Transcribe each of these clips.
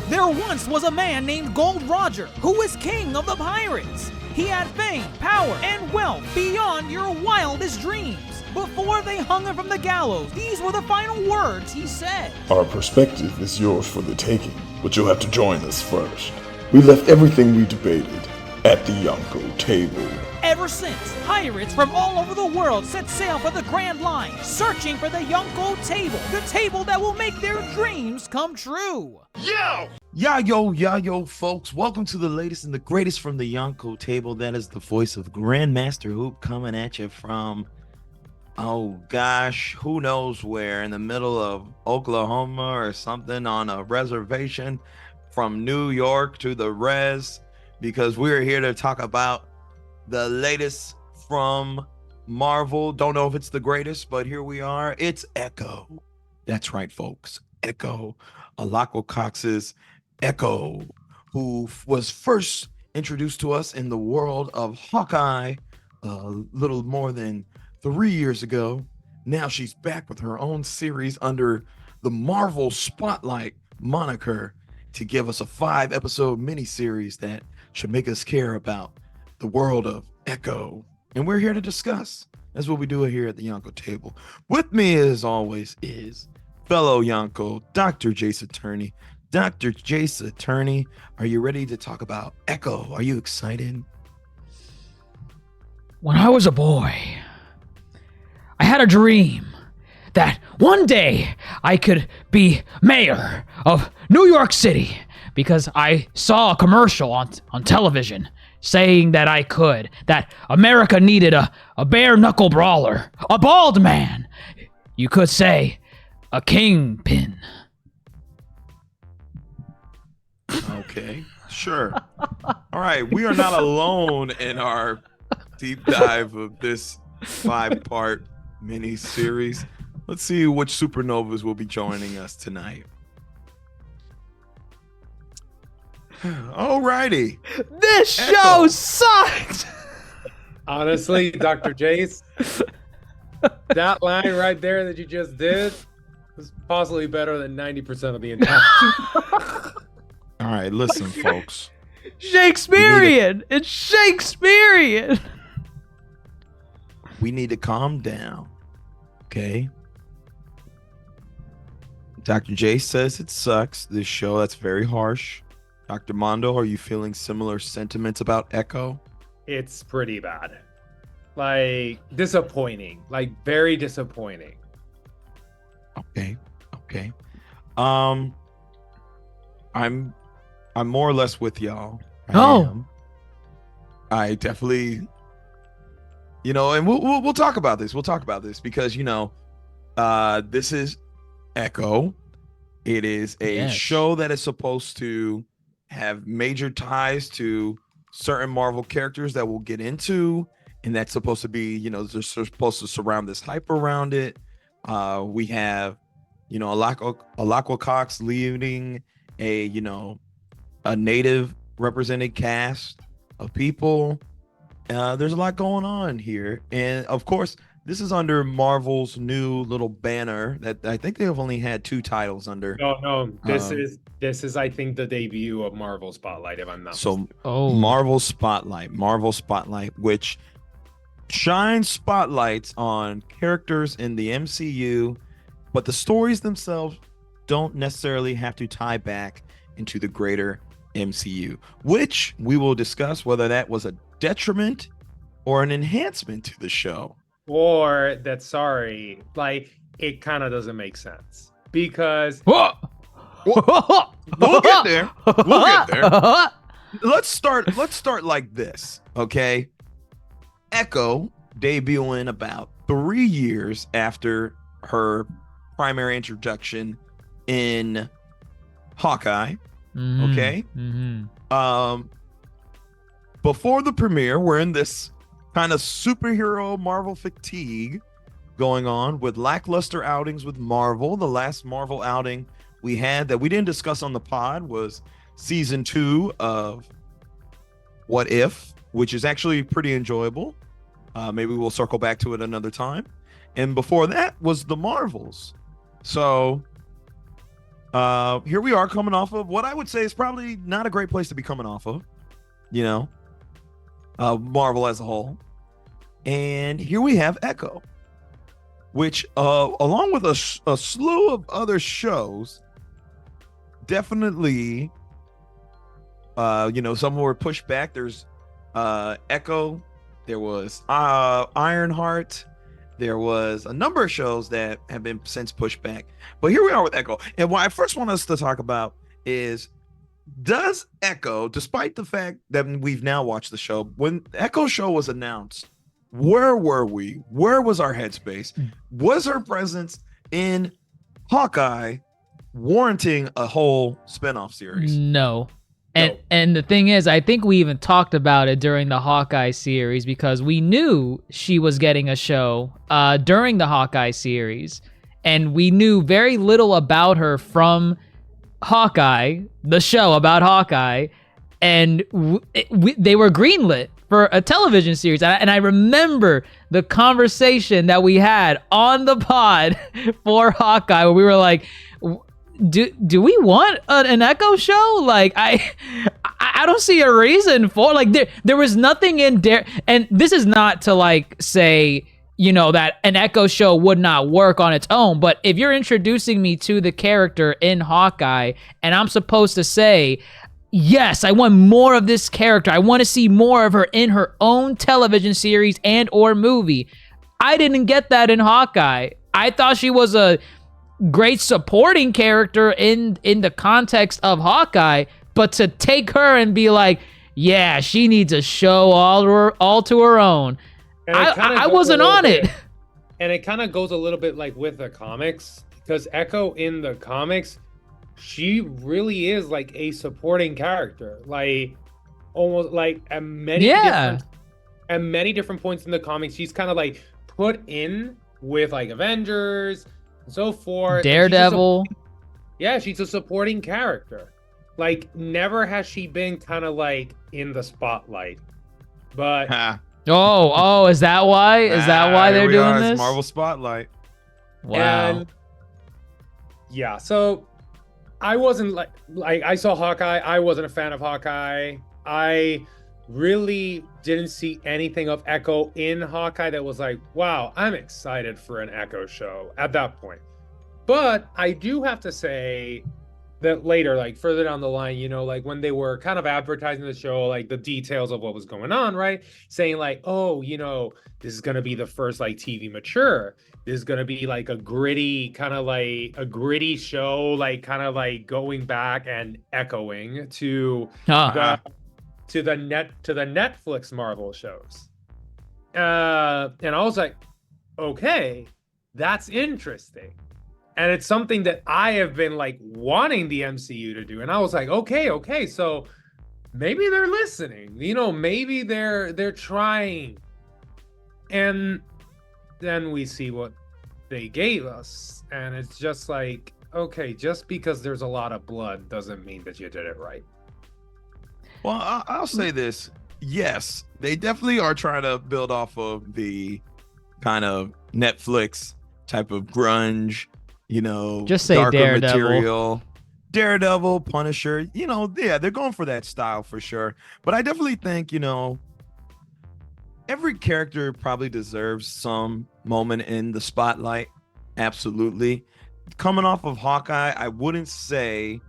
There once was a man named Gold Roger who was king of the pirates. He had fame, power, and wealth beyond your wildest dreams. Before they hung him from the gallows, these were the final words he said. Our perspective is yours for the taking, but you'll have to join us first. We left everything we debated at the Yonko table. Ever since, pirates from all over the world set sail for the Grand Line, searching for the Yonko table, the table that will make their dreams come true. Yo, folks. Welcome to the latest and the greatest from the Yonko table. That is the voice of Grandmaster Hoop coming at you from, oh gosh, who knows where, in the middle of Oklahoma or something on a reservation from New York to the res, because we're here to talk about the latest from Marvel. Don't know if it's the greatest, but here we are. It's Echo. That's right, folks. Echo. Alaqua Cox's Echo, who was first introduced to us in the world of Hawkeye a little more than 3 years ago. Now she's back with her own series under the Marvel Spotlight moniker to give us a 5-episode miniseries that should make us care about the world of Echo. And we're here to discuss. That's what we do here at the Yonko table. With me, as always, is fellow Yonko, Dr. Jace Attorney. Dr. Jace Attorney, are you ready to talk about Echo? Are you excited? When I was a boy, I had a dream that one day I could be mayor of New York City because I saw a commercial on television saying that I could, that America needed a bare-knuckle brawler, a bald man. You could say a kingpin. Okay, sure. All right, we are not alone in our deep dive of this 5-part mini-series. Let's see which supernovas will be joining us tonight. Alrighty. This show sucked! Honestly, Dr. Jace, that line right there that you just did was possibly better than 90% of the entire. All right, listen, folks. Shakespearean! It's Shakespearean! We need to calm down, okay? Dr. J says it sucks, this show. That's very harsh. Dr. Mondo, are you feeling similar sentiments about Echo? It's pretty bad. Like, disappointing. Like, very disappointing. Okay. I'm more or less with y'all. I definitely, and we'll talk about this. We'll talk about this because this is Echo. It is a show that is supposed to have major ties to certain Marvel characters that we'll get into, and that's supposed to be, they're supposed to surround this hype around it. We have, Alaqua Cox leading a native represented cast of people. There's a lot going on here, and of course, this is under Marvel's new little banner that I think they've only had 2 titles under. No, this is I think the debut of Marvel Spotlight, if I'm not mistaken. Marvel Spotlight, which shines spotlights on characters in the MCU, but the stories themselves don't necessarily have to tie back into the greater MCU, which we will discuss whether that was a detriment or an enhancement to the show. Or that, it kind of doesn't make sense because we'll get there. Let's start like this, okay? Echo debuting about 3 years after her primary introduction in Hawkeye. Okay. Before the premiere, we're in this kind of superhero Marvel fatigue going on with lackluster outings with Marvel. The last Marvel outing we had that we didn't discuss on the pod was season 2 of What If, which is actually pretty enjoyable. Maybe we'll circle back to it another time. And before that was the Marvels. So Here we are coming off of what I would say is probably not a great place to be coming off of, you know, Marvel as a whole. And here we have Echo, which, along with a slew of other shows, definitely, some were pushed back. There's Echo, there was Ironheart, there was a number of shows that have been since pushed back. But here we are with Echo. And what I first want us to talk about is, does Echo, despite the fact that we've now watched the show, when Echo show was announced, where were we? Where was our headspace? Was her presence in Hawkeye warranting a whole spinoff series? No. And the thing is, I think we even talked about it during the Hawkeye series because we knew she was getting a show during the Hawkeye series, and we knew very little about her from Hawkeye, the show about Hawkeye, and they were greenlit for a television series. And I remember the conversation that we had on the pod for Hawkeye where we were like, do we want an Echo show? Like, I don't see a reason for, like, there was nothing in there. And this is not to like say, that an Echo show would not work on its own. But if you're introducing me to the character in Hawkeye and I'm supposed to say, yes, I want more of this character, I want to see more of her in her own television series and or movie, I didn't get that in Hawkeye. I thought she was a great supporting character in the context of Hawkeye, but to take her and be like, yeah, she needs a show all to her own, I wasn't on it. And it kind of goes a little bit like with the comics, because Echo in the comics, she really is like a supporting character, like almost like at many different points in the comics, she's kind of like put in with like Avengers and so forth. Daredevil. She's a supporting character. Like, never has she been kind of like in the spotlight. But is that why? Is that why they're doing this? Marvel Spotlight. Wow. And so I wasn't like I saw Hawkeye. I wasn't a fan of Hawkeye. I really didn't see anything of Echo in Hawkeye that was like, wow, I'm excited for an Echo show at that point. But I do have to say that later, like further down the line, like when they were kind of advertising the show, like the details of what was going on, right? Saying like, oh, this is going to be the first like TV mature. This is going to be like a gritty show, like kind of like going back and echoing to the Netflix Marvel shows. And I was like, okay, that's interesting. And it's something that I have been like wanting the MCU to do. And I was like, okay, so maybe they're listening, maybe they're trying. And then we see what they gave us. And it's just like, okay, just because there's a lot of blood doesn't mean that you did it right. Well, I'll say this. Yes, they definitely are trying to build off of the kind of Netflix type of grunge, just say darker Daredevil. material. Daredevil, Punisher, they're going for that style for sure. But I definitely think, every character probably deserves some moment in the spotlight. Absolutely. Coming off of Hawkeye, I wouldn't say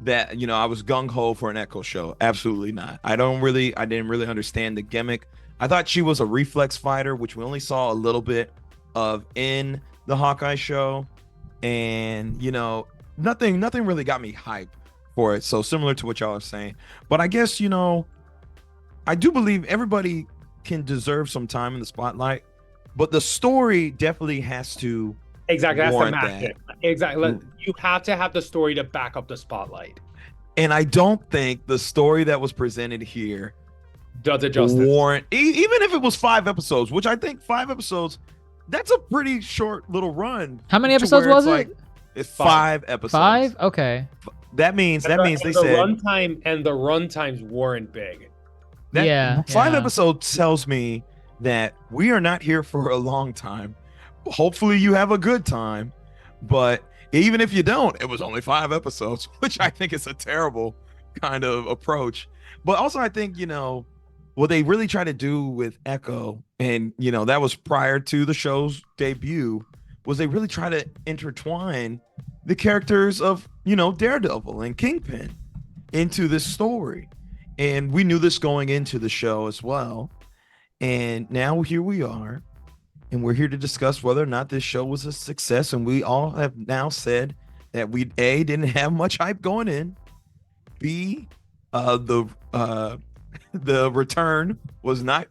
that, I was gung-ho for an Echo show. Absolutely not. I didn't really understand the gimmick. I thought she was a reflex fighter, which we only saw a little bit of in the Hawkeye show. And, nothing really got me hype for it. So similar to what y'all are saying. But I guess, I do believe everybody can deserve some time in the spotlight. But the story definitely has to Exactly, that's the warrant magic. that. Exactly. You have to have the story to back up the spotlight. And I don't think the story that was presented here does it justice. Warrant, even if it was 5 episodes, which I think 5 episodes, that's a pretty short little run. How many episodes was it? It's 5 episodes. 5? Okay. That means they said the runtimes weren't big. 5 episodes tells me that we are not here for a long time. Hopefully you have a good time, but Even if you don't, it was only 5 episodes, which I think is a terrible kind of approach. But also, I think, what they really try to do with Echo, and, that was prior to the show's debut, was they really try to intertwine the characters of, Daredevil and Kingpin into this story. And we knew this going into the show as well. And now here we are. And we're here to discuss whether or not this show was a success. And we all have now said that we didn't have much hype going in. B, the return was not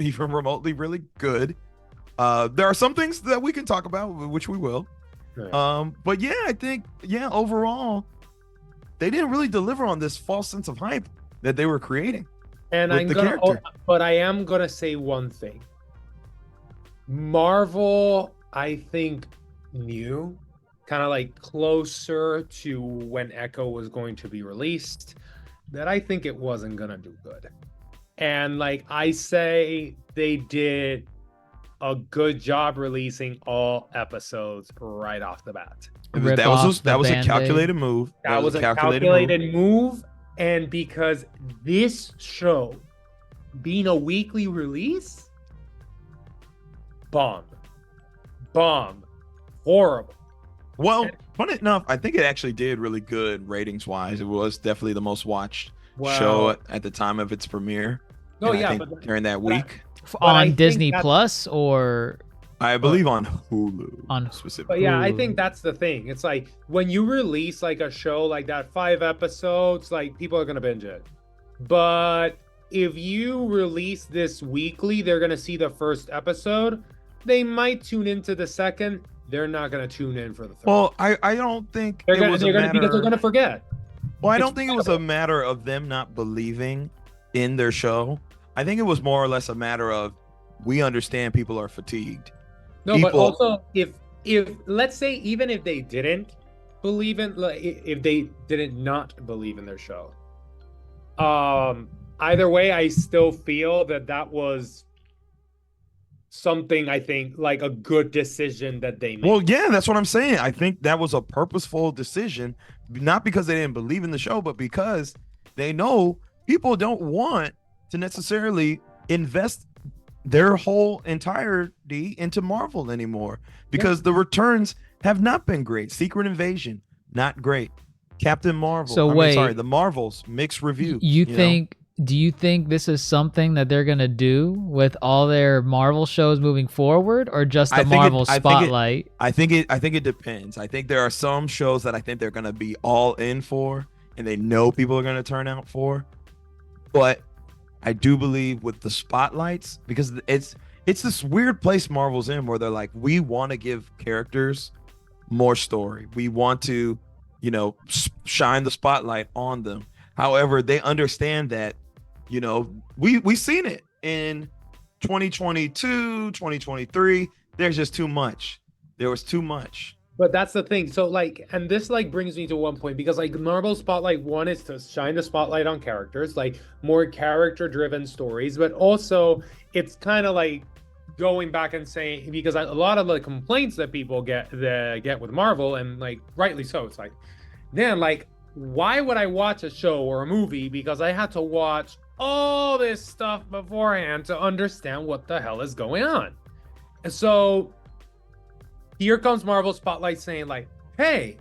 even remotely really good. There are some things that we can talk about, which we will. Right. But yeah, I think overall, they didn't really deliver on this false sense of hype that they were creating. And I am gonna say one thing. Marvel, I think, knew kind of like closer to when Echo was going to be released that I think it wasn't gonna do good. And like I say, they did a good job releasing all episodes right off the bat. That was a calculated move. That was a calculated move. And because this show being a weekly release, bomb, horrible. Well, funny enough, I think it actually did really good ratings wise. It was definitely the most watched show at the time of its premiere. Oh yeah, but during that week on Disney Plus, or I believe on Hulu on specifically. But yeah, I think that's the thing. It's like when you release like a show like that, 5 episodes, like people are gonna binge it. But if you release this weekly, they're gonna see the first episode. They might tune into the second. They're not gonna tune in for the third. Well, I don't think because they're gonna forget. Well, I don't think it was a matter of them not believing in their show. I think it was more or less a matter of we understand people are fatigued. No, but also if let's say even if they didn't believe in, like, if they didn't not believe in their show, either way, I still feel that was something, I think, like a good decision that they made. Well, yeah, that's what I'm saying. I think that was a purposeful decision, not because they didn't believe in the show, but because they know people don't want to necessarily invest their whole entirety into Marvel anymore, because the returns have not been great. Secret Invasion, not great. Captain Marvel. So the Marvels, mixed review. Do you think this is something that they're gonna do with all their Marvel shows moving forward, or just the Marvel spotlight? I think it depends. I think there are some shows that I think they're gonna be all in for, and they know people are gonna turn out for. But I do believe with the spotlights, because it's this weird place Marvel's in where they're like, we want to give characters more story. We want to, shine the spotlight on them. However, they understand that, we've seen it in 2022, 2023. There's just too much. There was too much. But that's the thing. So and this brings me to one point, because Marvel Spotlight 1 is to shine the spotlight on characters, more character driven stories, but also it's kind of going back and saying, because a lot of the complaints that people get with Marvel, and rightly so, it's why would I watch a show or a movie because I had to watch all this stuff beforehand to understand what the hell is going on? And so here comes Marvel Spotlight saying hey,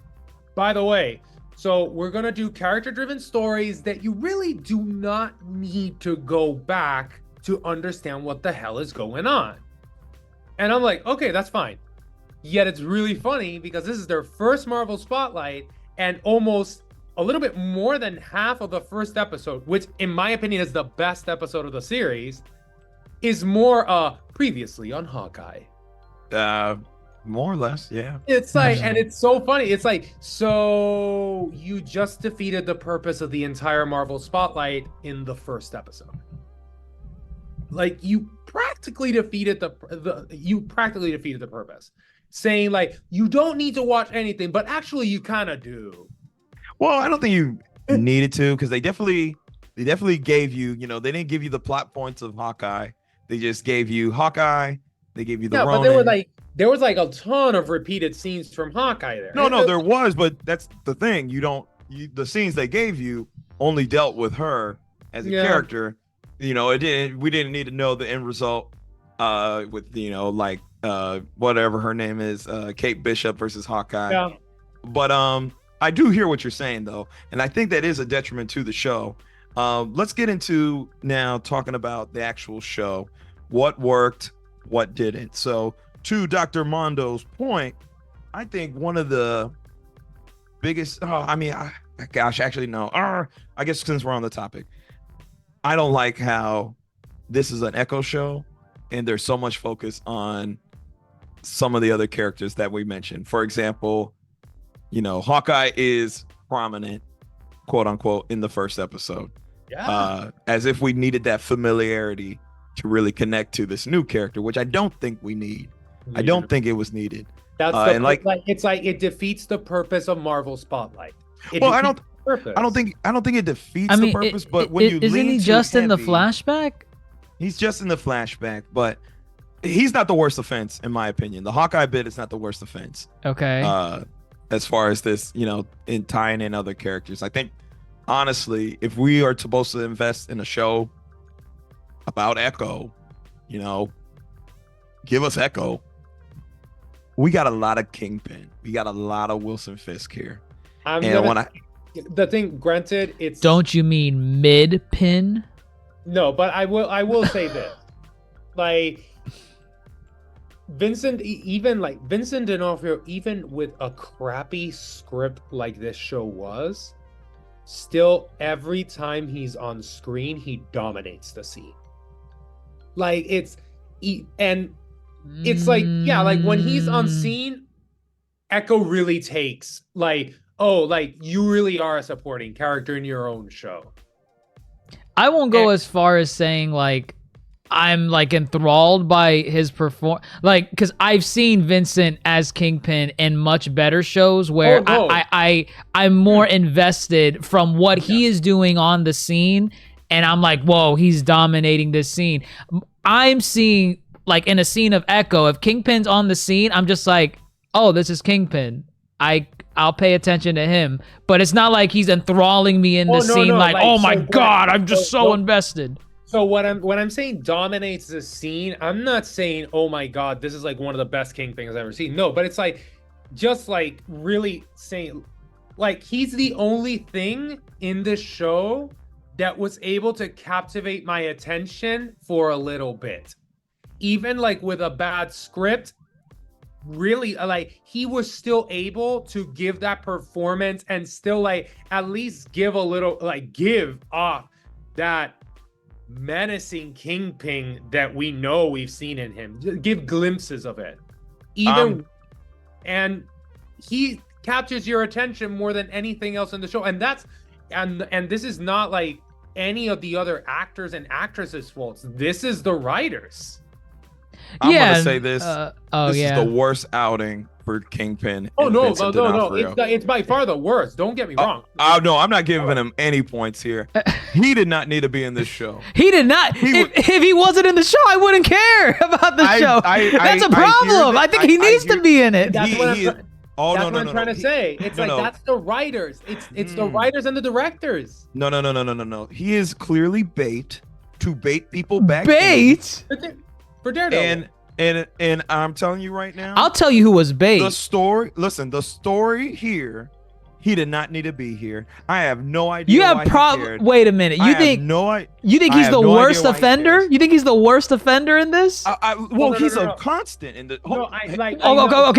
by the way, so we're going to do character-driven stories that you really do not need to go back to understand what the hell is going on. And I'm like, okay, that's fine. Yet it's really funny because this is their first Marvel Spotlight, and almost a little bit more than half of the first episode, which in my opinion is the best episode of the series, is more previously on Hawkeye. More or less, yeah. It's and it's so funny. It's so you just defeated the purpose of the entire Marvel Spotlight in the first episode. You practically defeated the purpose, saying you don't need to watch anything, but actually you kind of do. Well, I don't think you needed to, because they definitely gave you, they didn't give you the plot points of Hawkeye. They just gave you Hawkeye. They gave you the Ronin. But there was like a ton of repeated scenes from Hawkeye there. No, there was, but that's the thing. The scenes they gave you only dealt with her as a character. We didn't need to know the end result with whatever her name is, Kate Bishop versus Hawkeye. Yeah. But I do hear what you're saying though, and I think that is a detriment to the show. Let's get into now talking about the actual show. What worked, what didn't. So to Dr. Mondo's point, I think one of the biggest, I guess since we're on the topic, I don't like how this is an Echo show and there's so much focus on some of the other characters that we mentioned. For example, Hawkeye is prominent, quote unquote, in the first episode. Yeah. As if we needed that familiarity to really connect to this new character, which I don't think we need. I don't think it was needed. That's it's like it defeats the purpose of Marvel Spotlight. I don't think it defeats the purpose, but when you isn't he just in the flashback? He's just in the flashback, but he's not the worst offense in my opinion. The Hawkeye bit is not the worst offense. Okay. As far as this, in tying in other characters, I think honestly, if we are supposed to invest in a show about Echo, give us Echo. We got a lot of Kingpin. We got a lot of Wilson Fisk here. The thing, granted, it's. Don't you mean mid-pin? No, but I will say this, like Vincent D'Onofrio, even with a crappy script like this show was, still every time he's on screen, he dominates the scene. Like it's like when he's on scene, Echo really takes you really are a supporting character in your own show. I won't go as far as saying I'm enthralled by his because I've seen Vincent as Kingpin in much better shows where I'm more invested from what he is doing on the scene, and I'm like, whoa, he's dominating this scene. I'm seeing in a scene of Echo, if Kingpin's on the scene, I'm just like, oh, this is Kingpin. I'll pay attention to him, but it's not like he's enthralling me in the scene. Oh my God, I'm just so invested. So when I'm saying dominates the scene, I'm not saying, oh my God, this is one of the best Kingpins I've ever seen. No, but it's really saying he's the only thing in this show that was able to captivate my attention for a little bit. Even with a bad script, really he was still able to give that performance and still at least give a little give off that menacing Kingpin that we know we've seen in him. Give glimpses of it. And he captures your attention more than anything else in the show. And this is not any of the other actors and actresses' faults. This is the writers. I'm gonna say this. This is the worst outing for Kingpin. Oh no! It's by far the worst. Don't get me wrong. No, I'm not giving him any points here. He did not need to be in this show. He did not. If he wasn't in the show, I wouldn't care about the show. That's a problem. I think he needs to be in it. That's what I'm trying to say. It's that's the writers. It's the writers and the directors. No. He is clearly bait to bait people back. Bait. For Daredevil. And I'm telling you right now, I'll tell you who was bait. The story here, he did not need to be here. I have no idea. You have problem. Wait a minute. You think he's the worst offender? You think he's the worst offender in this? He's a constant in the.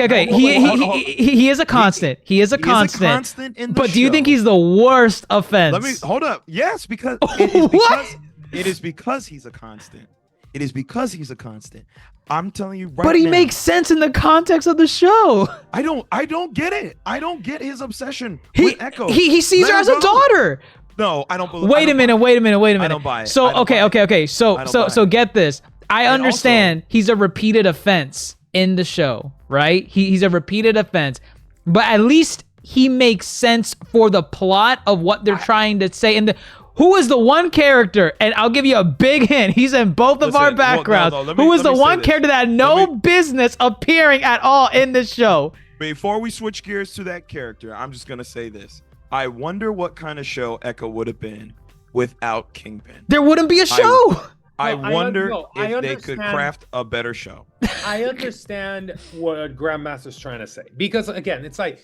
Okay. He is a constant. He is a constant in the show. Do you think he's the worst offense? Let me hold up. Yes, because it is because he's a constant. It is because he's a constant. I'm telling you right now. But he makes sense in the context of the show. I don't get it. I don't get his obsession with Echo. He sees her as a daughter. No, I don't believe. Wait a minute. I don't buy it. So okay. So get this. I understand he's a repeated offense in the show, right? He's a repeated offense, but at least he makes sense for the plot of what they're trying to say. And who is the one character, and I'll give you a big hint, he's in both of our Listen, well, no, backgrounds, no, let me- who is let the me say one this. character that had no business appearing at all in this show? Before we switch gears to that character, I'm just gonna say this. I wonder what kind of show Echo would have been without Kingpin. There wouldn't be a show. I No, wonder I if they could understand. craft a better show. I understand what Grandmaster's trying to say, because again, it's like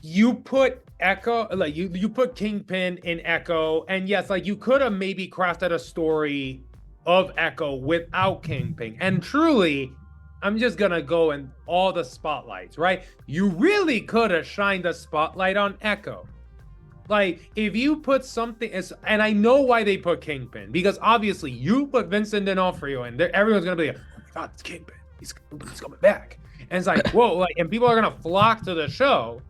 you put Echo, like you put Kingpin in Echo, and yes, like you could have maybe crafted a story of Echo without Kingpin. And truly, I'm just gonna go in all the spotlights, right? You really could have shined the spotlight on Echo. Like, if you put something, and I know why they put Kingpin, because obviously you put Vincent D'Onofrio in there, everyone's gonna be like, oh my God, it's Kingpin. He's coming back. And it's like, whoa, like, and people are gonna flock to the show.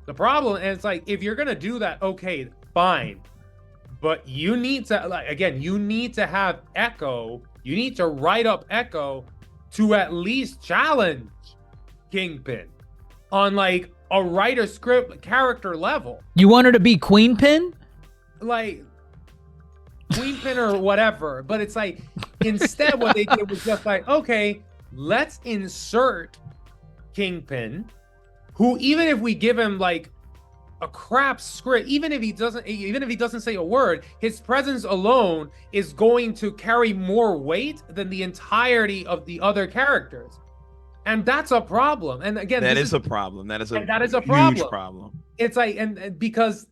The problem, and it's like, if you're gonna do that, okay, fine. But you need to, like, again, you need to have Echo, you need to write up Echo to at least challenge Kingpin on like a writer script character level. You want her to be Queen Pin? Like Queenpin or whatever, but it's like instead what they did was just like, okay, let's insert Kingpin, who even if we give him like a crap script, even if he doesn't say a word, his presence alone is going to carry more weight than the entirety of the other characters. And that's a problem. And again, That is a problem. That is a huge problem. It's like, and because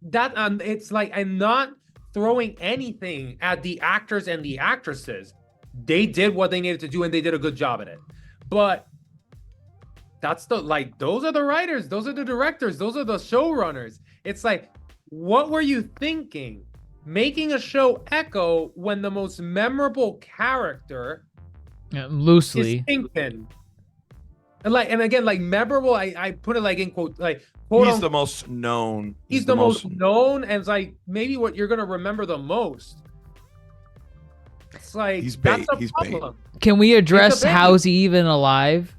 that it's like, I'm not throwing anything at the actors and the actresses. They did what they needed to do and they did a good job at it. But that's those are the writers, those are the directors, those are the showrunners. It's like, what were you thinking making a show Echo when the most memorable character Loosely. is Kingpin? And again, like memorable, I put it like in quote, like He's the most known. He's the most known, and it's like maybe what you're gonna remember the most. It's like He's bait. that's a He's bait. problem. Can we address baby. how's he even alive?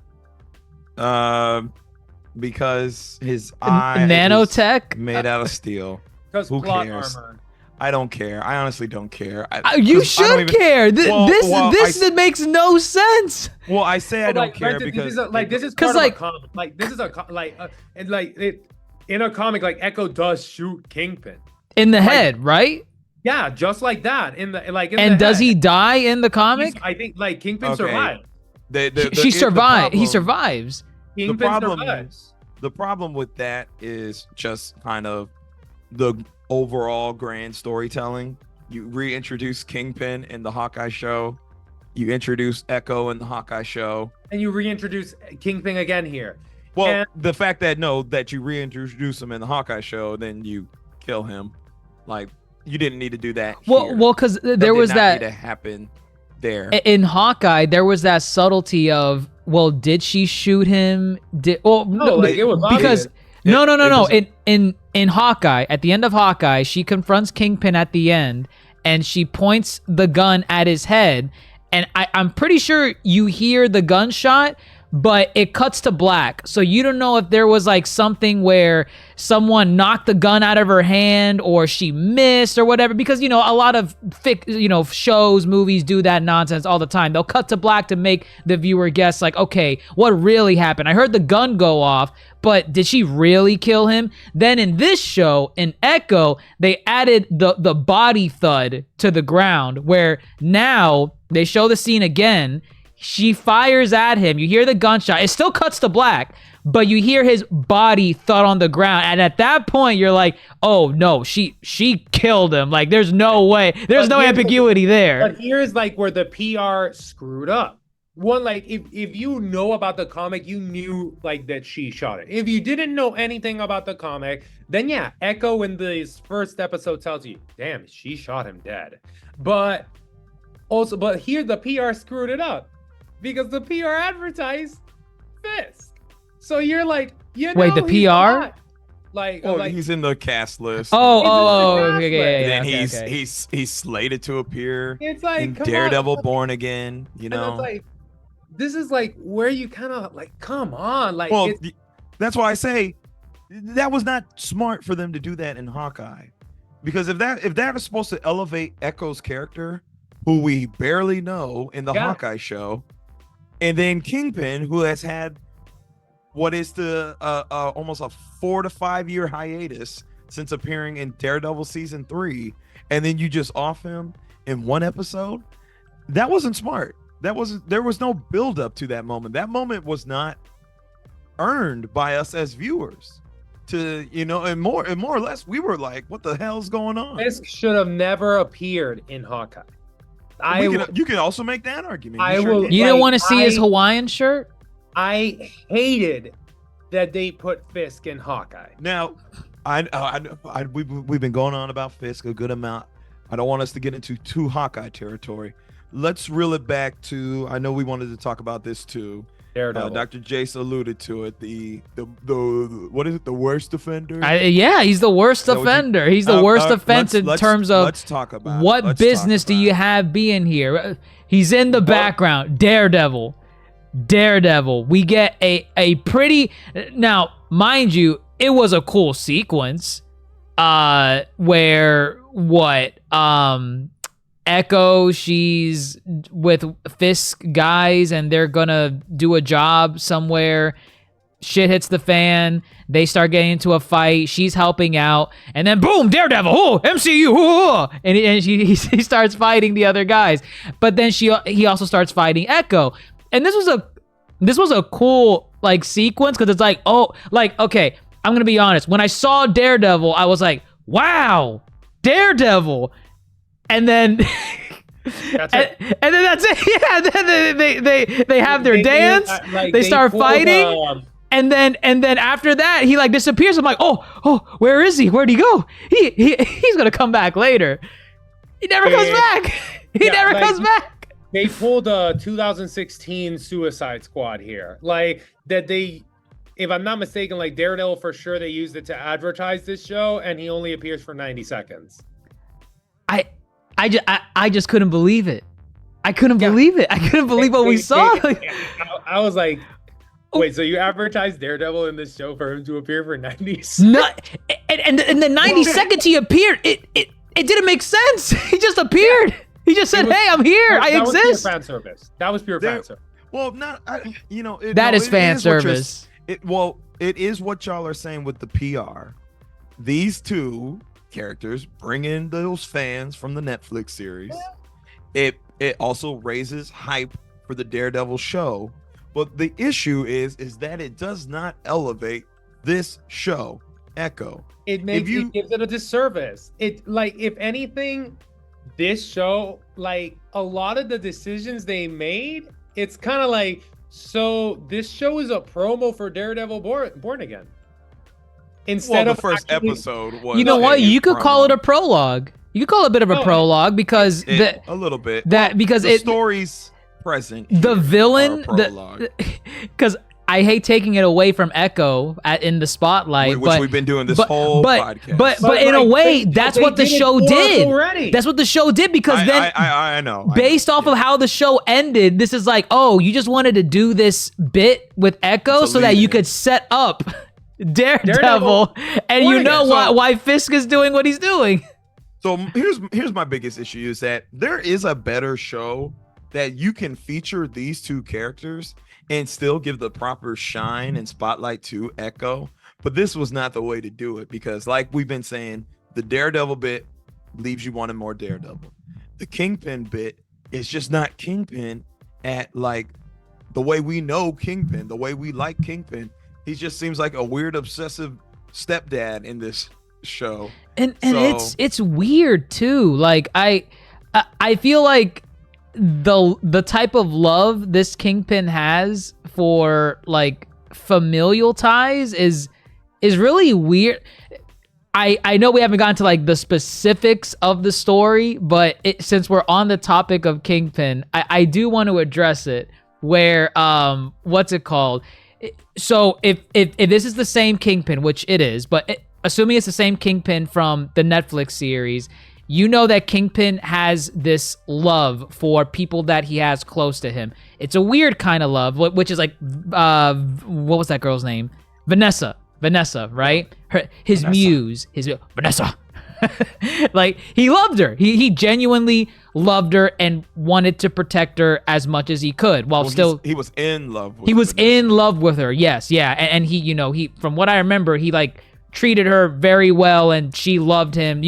Because his eye is Nanotech? made out of steel. Because Who plot cares? armor. I don't care. I honestly don't care. You 'cause I don't should even- care. Well, This makes no sense. Well, I say I But, don't like, care granted, because this is 'cause, part like- of a comic. Like this is and like it in a comic, like Echo does shoot Kingpin. In the head, right? Yeah, just like that. And does he die in the comic? I think like Kingpin Okay. survives. She survived. He problem- survives. Kingpin problem- survives. The problem with that is just kind of the overall grand storytelling. You reintroduce Kingpin in the Hawkeye show. You introduce Echo in the Hawkeye show. And you reintroduce Kingpin again here. Well, And- the fact that you reintroduce him in the Hawkeye show, then you kill him. Like, you didn't need to do that. here. Well, because That there did was not that need to happen there. in Hawkeye. There was that subtlety of, well, did she shoot him? Did no, like, it was because obvious. no. It In Hawkeye, at the end of Hawkeye, she confronts Kingpin at the end, and she points the gun at his head, and I'm pretty sure you hear the gunshot, but it cuts to black, so you don't know if there was like something where someone knocked the gun out of her hand or she missed or whatever, because a lot of shows, movies do that nonsense all the time. They'll cut to black to make the viewer guess, like, okay, what really happened? I heard the gun go off, but did she really kill him? Then in this show, in Echo, they added the body thud to the ground, where now they show the scene again. She fires at him. You hear the gunshot. It still cuts to black, but you hear his body thud on the ground. And at that point, you're like, oh, no, she killed him. Like, there's no way. There's no ambiguity there. But here's like where the PR screwed up. One, like if you know about the comic, you knew like that she shot it. If you didn't know anything about the comic, then yeah, Echo in this first episode tells you, damn, she shot him dead. But here the PR screwed it up because the PR advertised Fisk. So you're like, Wait, the he's PR? not. Oh, he's in the cast list. Oh, He's in the okay, And then okay. he's slated to appear it's like in come Daredevil on. Born Again. You And know. it's like, this is like where you kind of like, come on, like Well, it's, that's why I say that was not smart for them to do that in Hawkeye, Because if that is supposed to elevate Echo's character, who we barely know in the Yeah. Hawkeye show, and then Kingpin, who has had what is the almost a 4 to 5 year hiatus since appearing in Daredevil season 3, and then you just off him in one episode, that wasn't smart. There was no build up to that moment. That moment was not earned by us as viewers. To and more or less, we were like, "What the hell's going on?" Fisk should have never appeared in Hawkeye. You can also make that argument. I sure will- can. You didn't Like, want to see his I- Hawaiian shirt? I hated that they put Fisk in Hawkeye. Now, we've been going on about Fisk a good amount. I don't want us to get into too Hawkeye territory. Let's reel it back to. I know we wanted to talk about this too. Daredevil. Dr. Jace alluded to it. The what is it? The worst offender. Yeah, he's the worst that what you- offender. He's the worst offense in let's- terms of let's talk about it. what Let's business talk do about you it. have being here? He's in the background. Daredevil. We get a pretty, now mind you, it was a cool sequence where Echo, she's with Fisk guys and they're gonna do a job somewhere. Shit hits the fan. They start getting into a fight. She's helping out, and then boom, Daredevil, oh, MCU, oh, and he starts fighting the other guys. But then he also starts fighting Echo, and this was a cool like sequence because it's like, oh, like, okay, I'm gonna be honest. When I saw Daredevil, I was like, wow, Daredevil. And then, That's it. and then that's it. Yeah, then they have their They- dance. like, they start pulled, fighting, and then after that, he like disappears. I'm like, oh, where is he? Where'd he go? He's gonna come back later. He never comes back. He Yeah, never like- comes back. They pulled a 2016 Suicide Squad here. Like that they, if I'm not mistaken, like Daredevil for sure they used it to advertise this show, and he only appears for 90 seconds. I just couldn't believe it. I couldn't believe it. I couldn't believe what we saw. I was like, wait, so you advertised Daredevil in this show for him to appear for 90 seconds? No, and the 90 seconds he appeared, it didn't make sense. He just appeared. He just said, It was- "Hey, I'm here. I That was exist." pure fan service. That was pure There- fan service. Well, not That is fan service. It is what y'all are saying with the PR. These two characters bring in those fans from the Netflix series. It also raises hype for the Daredevil show, but the issue is that it does not elevate this show, Echo. It gives it a disservice. It, like, if anything, this show, like a lot of the decisions they made, it's kind of like, so this show is a promo for Daredevil Born Again. Instead The of first actually- episode was. You know what? a You could call it a promo. prologue. You could call it a bit of a Oh, prologue because A little bit. because the it story's present. the here villain are a prologue. because I hate taking it away from Echo in the spotlight, which but we've been doing this but, whole but, podcast. but in a like, way, they- that's they what the did it show for us did. already. That's what the show did because then I know. based off of how the show ended, this is like, oh, you just wanted to do this bit with Echo It's a so that you lead-in. could set up Daredevil, Daredevil. and you know So- why Fisk is doing what he's doing. So here's my biggest issue is that there is a better show that you can feature these two characters and still give the proper shine and spotlight to Echo. But this was not the way to do it because, like we've been saying, the Daredevil bit leaves you wanting more Daredevil. The Kingpin bit is just not Kingpin at like the way we know Kingpin, the way we like Kingpin. He just seems like a weird, obsessive stepdad in this show. And So- it's weird too. Like I feel like the type of love this Kingpin has for like familial ties is really weird. I know we haven't gotten to like the specifics of the story, but since we're on the topic of Kingpin, I do want to address it. Where what's it called? So if this is the same Kingpin, which it is, but assuming it's the same Kingpin from the Netflix series, you know that Kingpin has this love for people that he has close to him. It's a weird kind of love, which is like, what was that girl's name? Vanessa, right? His Vanessa. muse, Vanessa. Like, he loved her. He genuinely loved her and wanted to protect her as much as he could, while still he was in love with he was Vanessa. in love with her. Yes, yeah. And he, he, from what I remember, he like treated her very well, and she loved him.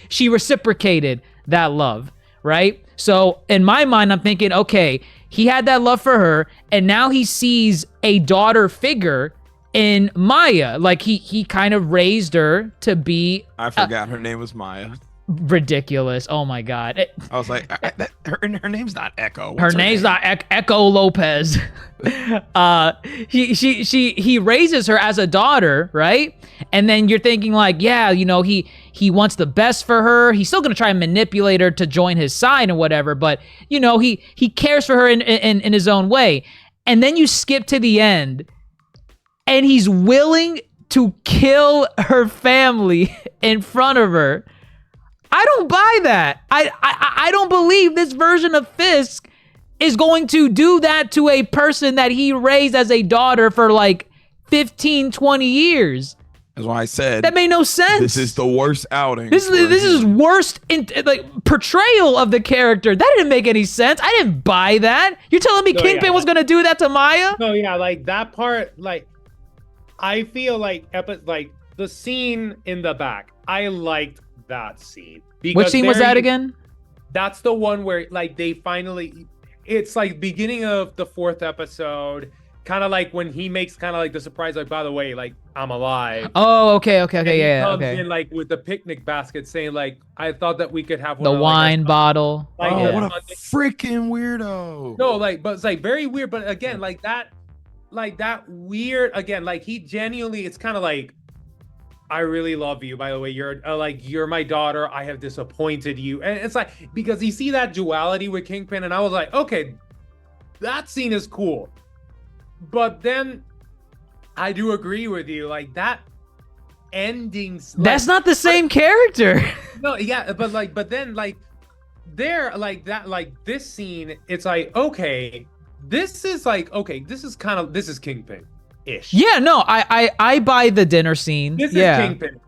She reciprocated that love, right? So in my mind, I'm thinking, okay, he had that love for her, and now he sees a daughter figure in Maya. Like, he kind of raised her to be I forgot her name was Maya. ridiculous. Oh my God. I was like, her name's not Echo. Her What's name's name? not Echo Lopez. He raises her as a daughter, right? And then you're thinking like, yeah, he wants the best for her. He's still gonna try and manipulate her to join his side and whatever, but he cares for her in his own way. And then you skip to the end, and he's willing to kill her family in front of her. I don't buy that. I don't believe this version of Fisk is going to do that to a person that he raised as a daughter for like 15, 20 years. That's why I said That made no sense. this is the worst outing. This is worst portrayal of the character. That didn't make any sense. I didn't buy that. You're telling me No, Kingpin yeah. was gonna do that to Maya? No, yeah, like that part, like I feel like the scene in the back. I liked that scene. Which Because scene was there that you- again? That's the one where like they finally. It's like beginning of the 4th episode, kind of like when he makes kind of like the surprise, like, by the way, like, I'm alive. Oh, okay, And he yeah, comes okay. in like with the picnic basket, saying like, I thought that we could have one The of, like, wine our- bottle. Like, Oh, yeah. what a freaking weirdo. No, like, but it's like very weird. But again, like that weird. Again, like he genuinely, it's kind of like, I really love you. By the way, you're my daughter. I have disappointed you, and it's like because you see that duality with Kingpin, and I was like, okay, that scene is cool. But then I do agree with you, like that ending. That's not the same character. No, yeah, but then there, like that, like this scene, it's like, okay, this is Kingpin ish. Yeah, no, I buy the dinner scene. This yeah. is Kingpin.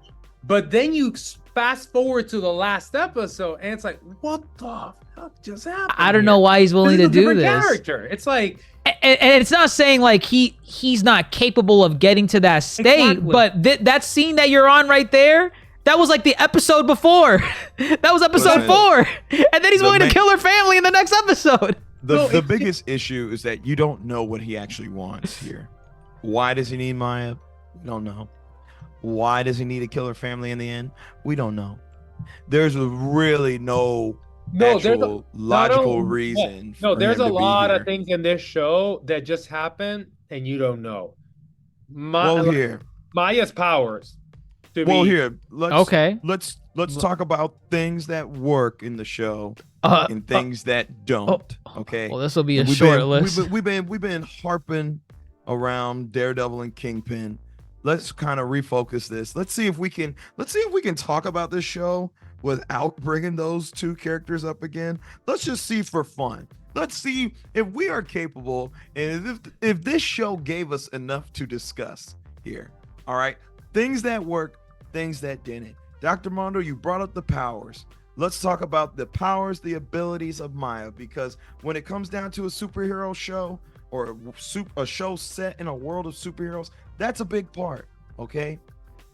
But then you fast forward to the last episode, and it's like, what the fuck just happened? I don't here? know why he's willing This to is a do different this. character. It's like, And it's not saying like he's not capable of getting to that state, Exactly. but that scene that you're on right there, that was like the episode before. That was episode Listen, 4. And then he's the willing to main- kill her family in the next episode. No, The it's- biggest issue is that you don't know what he actually wants here. Why does he need Maya? We don't know. Why does he need to kill her family in the end? We don't know. There's really no no, there's a actual logical no, reason. No, for there's him a to be lot here. of things in this show that just happen and you don't know. Well, here. Maya's powers. Well, here. Let's Okay. Let's talk about things that work in the show Uh, and things that don't. Okay. well, this will be a We've short been, list. We've been harping around Daredevil and Kingpin. Let's kind of refocus this. Let's see if we can talk about this show without bringing those two characters up again. Let's just see for fun. Let's see if we are capable and if this show gave us enough to discuss here. All right. Things that work, things that didn't. Dr. Mondo, you brought up the powers. Let's talk about the powers, the abilities of Maya, because when it comes down to a superhero show or a show set in a world of superheroes, that's a big part, okay?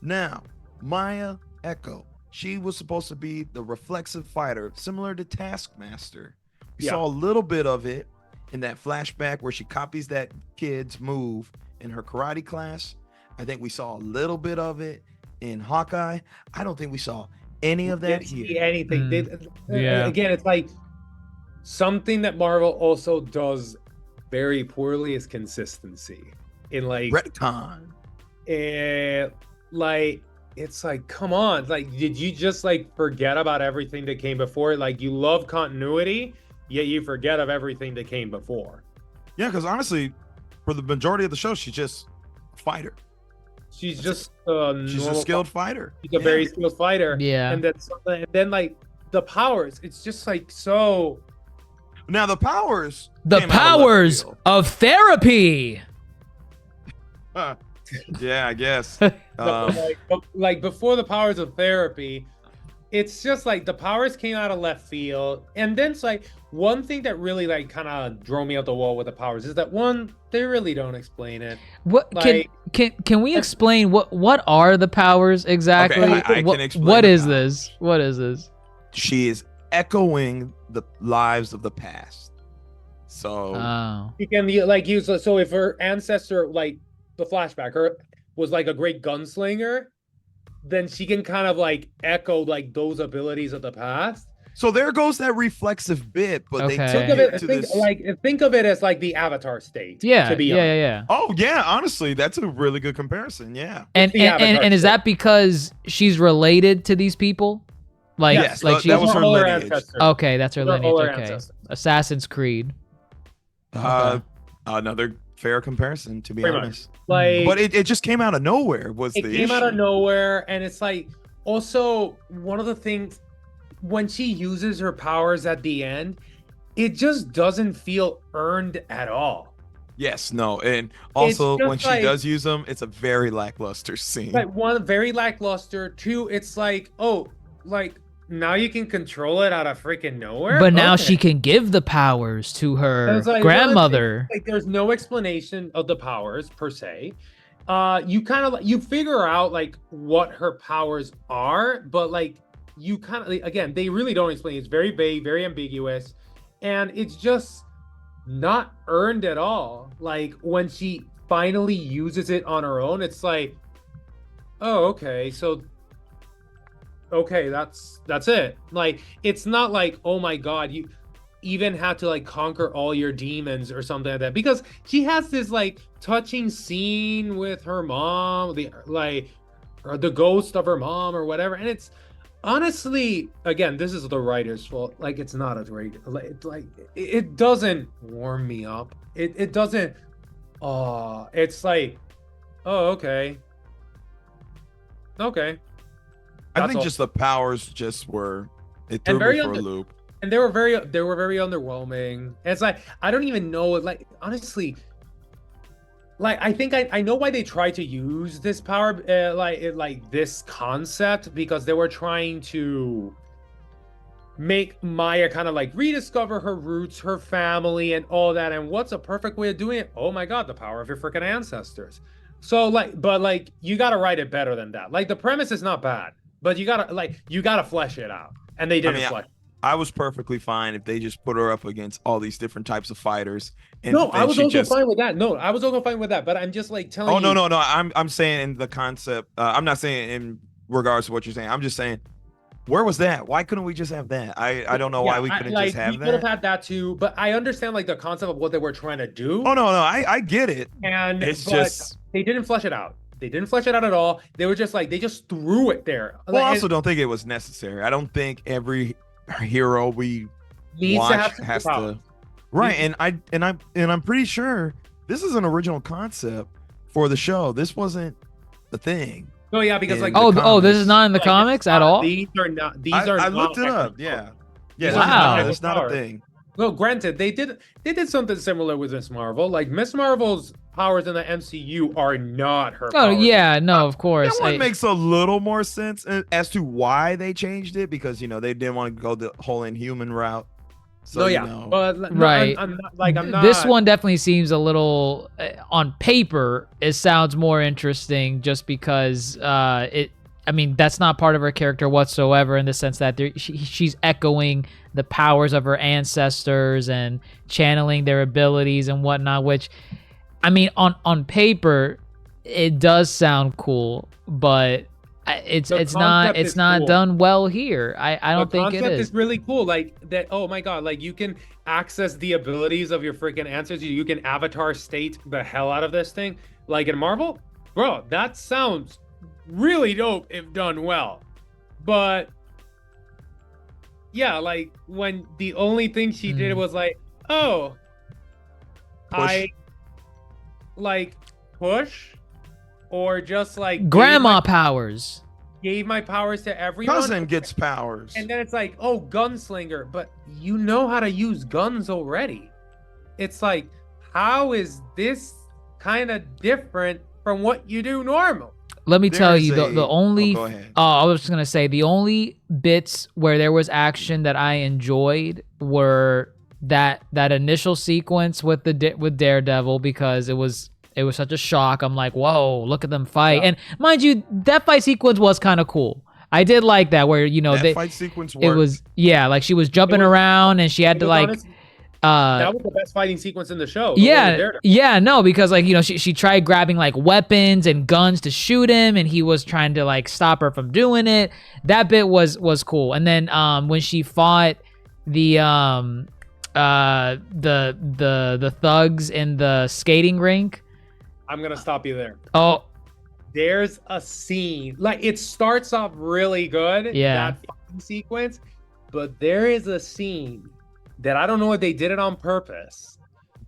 Now, Maya Echo, she was supposed to be the reflexive fighter, similar to Taskmaster. We Yeah. saw a little bit of it in that flashback where she copies that kid's move in her karate class. I think we saw a little bit of it in Hawkeye. I don't think we saw any of that Didn't see here. anything. Yeah. Again, it's like something that Marvel also does very poorly is consistency. In like, Retcon. like it's like, come on, like, did you just like forget about everything that came before? Like, you love continuity, yet you forget of everything that came before. Yeah, because honestly, for the majority of the show, she's just a fighter. She's just She's a normal skilled fighter. She's a very skilled fighter. Yeah. And then like the powers, it's just like so. Now the powers. The came out of left powers field. of therapy. Yeah, I guess. Like before the powers of therapy, it's just like the powers came out of left field, and then it's like one thing that really like kind of drove me out the wall with the powers is that one, they really don't explain it. What Like- can we explain what are the powers exactly? Okay, I What- can explain what the is powers. this? What is this? She is echoing the lives of the past. So Oh. She can like use, so if her ancestor, like the flashback, her was like a great gunslinger, then she can kind of like echo like those abilities of the past. so there goes that reflexive bit, but they Okay. took Think of it it, to think, this. like think of it as like the Avatar state. Yeah, to be yeah, honest. yeah, yeah. Oh yeah, honestly, that's a really good comparison. Yeah. And the Avatar and is state. that because she's related to these people? Like Yes, like that she was her All lineage. ancestors. Okay, that's her They're lineage. all her Okay. ancestors. Assassin's Creed. Another fair comparison, to be Pretty much. honest. Like, But it just came out of nowhere. Was it the came issue? out of nowhere, and it's like also one of the things when she uses her powers at the end, it just doesn't feel earned at all. Yes, no, and also just when she like- does use them, it's a very lackluster scene. Like one, very lackluster. Two, it's like, oh, like now you can control it out of freaking nowhere. But now Okay. she can give the powers to And her it's like, grandmother. Like there's no explanation of the powers per se. You kind of you figure out like what her powers are, but like you kind of again they really don't explain. It's very vague, very ambiguous, and it's just not earned at all. Like when she finally uses it on her own, it's like, oh, okay, so okay, that's it. Like it's not like, oh my god, you even had to like conquer all your demons or something like that, because she has this like touching scene with her mom, the like or the ghost of her mom or whatever, and it's honestly, again, this is the writer's fault. Like it's not a great it doesn't warm me up. It doesn't. Oh, it's like, oh, okay. I That's think all. just the powers just were it threw very me for a under- loop. And they were very underwhelming. And it's like I don't even know, like honestly, like I think I know why they tried to use this power, like this concept, because they were trying to make Maya kind of like rediscover her roots, her family, and all that. And what's a perfect way of doing it? Oh my god, the power of your freaking ancestors. So like, but like you gotta write it better than that. Like the premise is not bad, but you gotta flesh it out, and they didn't mean, flesh. I was perfectly fine if they just put her up against all these different types of fighters. And No, I then was she also just, fine with that. No, I was also fine with that. But I'm just like telling Oh you. no. I'm saying in the concept. I'm not saying in regards to what you're saying. I'm just saying, where was that? Why couldn't we just have that? I don't know why we couldn't just have we could have that. had that too, but I understand like the concept of what they were trying to do. Oh no, I get it. And It's but just. they didn't flesh it out. They didn't flesh it out at all. They were just like they just threw it there. Well, I Like, also don't think it was necessary. I don't think every hero we it needs watch to have has superpowers. to. Right, and I'm pretty sure this is an original concept for the show. This wasn't the thing. Oh yeah, because like in the Oh, this is comics. not in the like, comics it's at not- all. These are not. These I, are. I not looked it equitable. up. Yeah. These Yeah, are Wow. it's not a powers. thing. Well, granted, they did something similar with Miss Marvel. Like Miss Marvel's powers in the MCU are not her. Oh powers. yeah, no, of course. That one makes a little more sense as to why they changed it, because they didn't want to go the whole Inhuman route. So No, yeah, but no, Right. I'm not like I'm not. This one definitely seems a little on paper. It sounds more interesting just because I mean, that's not part of her character whatsoever, in the sense that she's echoing the powers of her ancestors and channeling their abilities and whatnot. Which, I mean, on paper, it does sound cool, but it's The not concept is cool. done well here. I don't The think it concept is. really cool. Like that. Oh my god! Like you can access the abilities of your freaking ancestors. You can avatar state the hell out of this thing. Like in Marvel, bro, that sounds really dope if done well. But yeah, like when the only thing she did Hmm. was like, oh, I like push, or just like Grandma powers. gave my powers to everyone. cousin gets powers. And then it's like, oh, gunslinger, but you know how to use guns already. It's like, how is this kind of different from what you do normal? let me tell There's you, the only go ahead. I was just gonna say the only bits where there was action that I enjoyed were that initial sequence with with Daredevil, because it was such a shock. I'm like, whoa, look at them fight. Yeah. And mind you, that fight sequence was kind of cool. I did like that, where That fight sequence worked. it was, yeah, like she was jumping around and she had to like Honestly, that was the best fighting sequence in the show. No, because like, she tried grabbing like weapons and guns to shoot him, and he was trying to like stop her from doing it. That bit was cool. And then when she fought the thugs in the skating rink. I'm gonna stop you there. Oh, There's a scene, like it starts off really good, Yeah. that fighting sequence, but there is a scene that I don't know if they did it on purpose,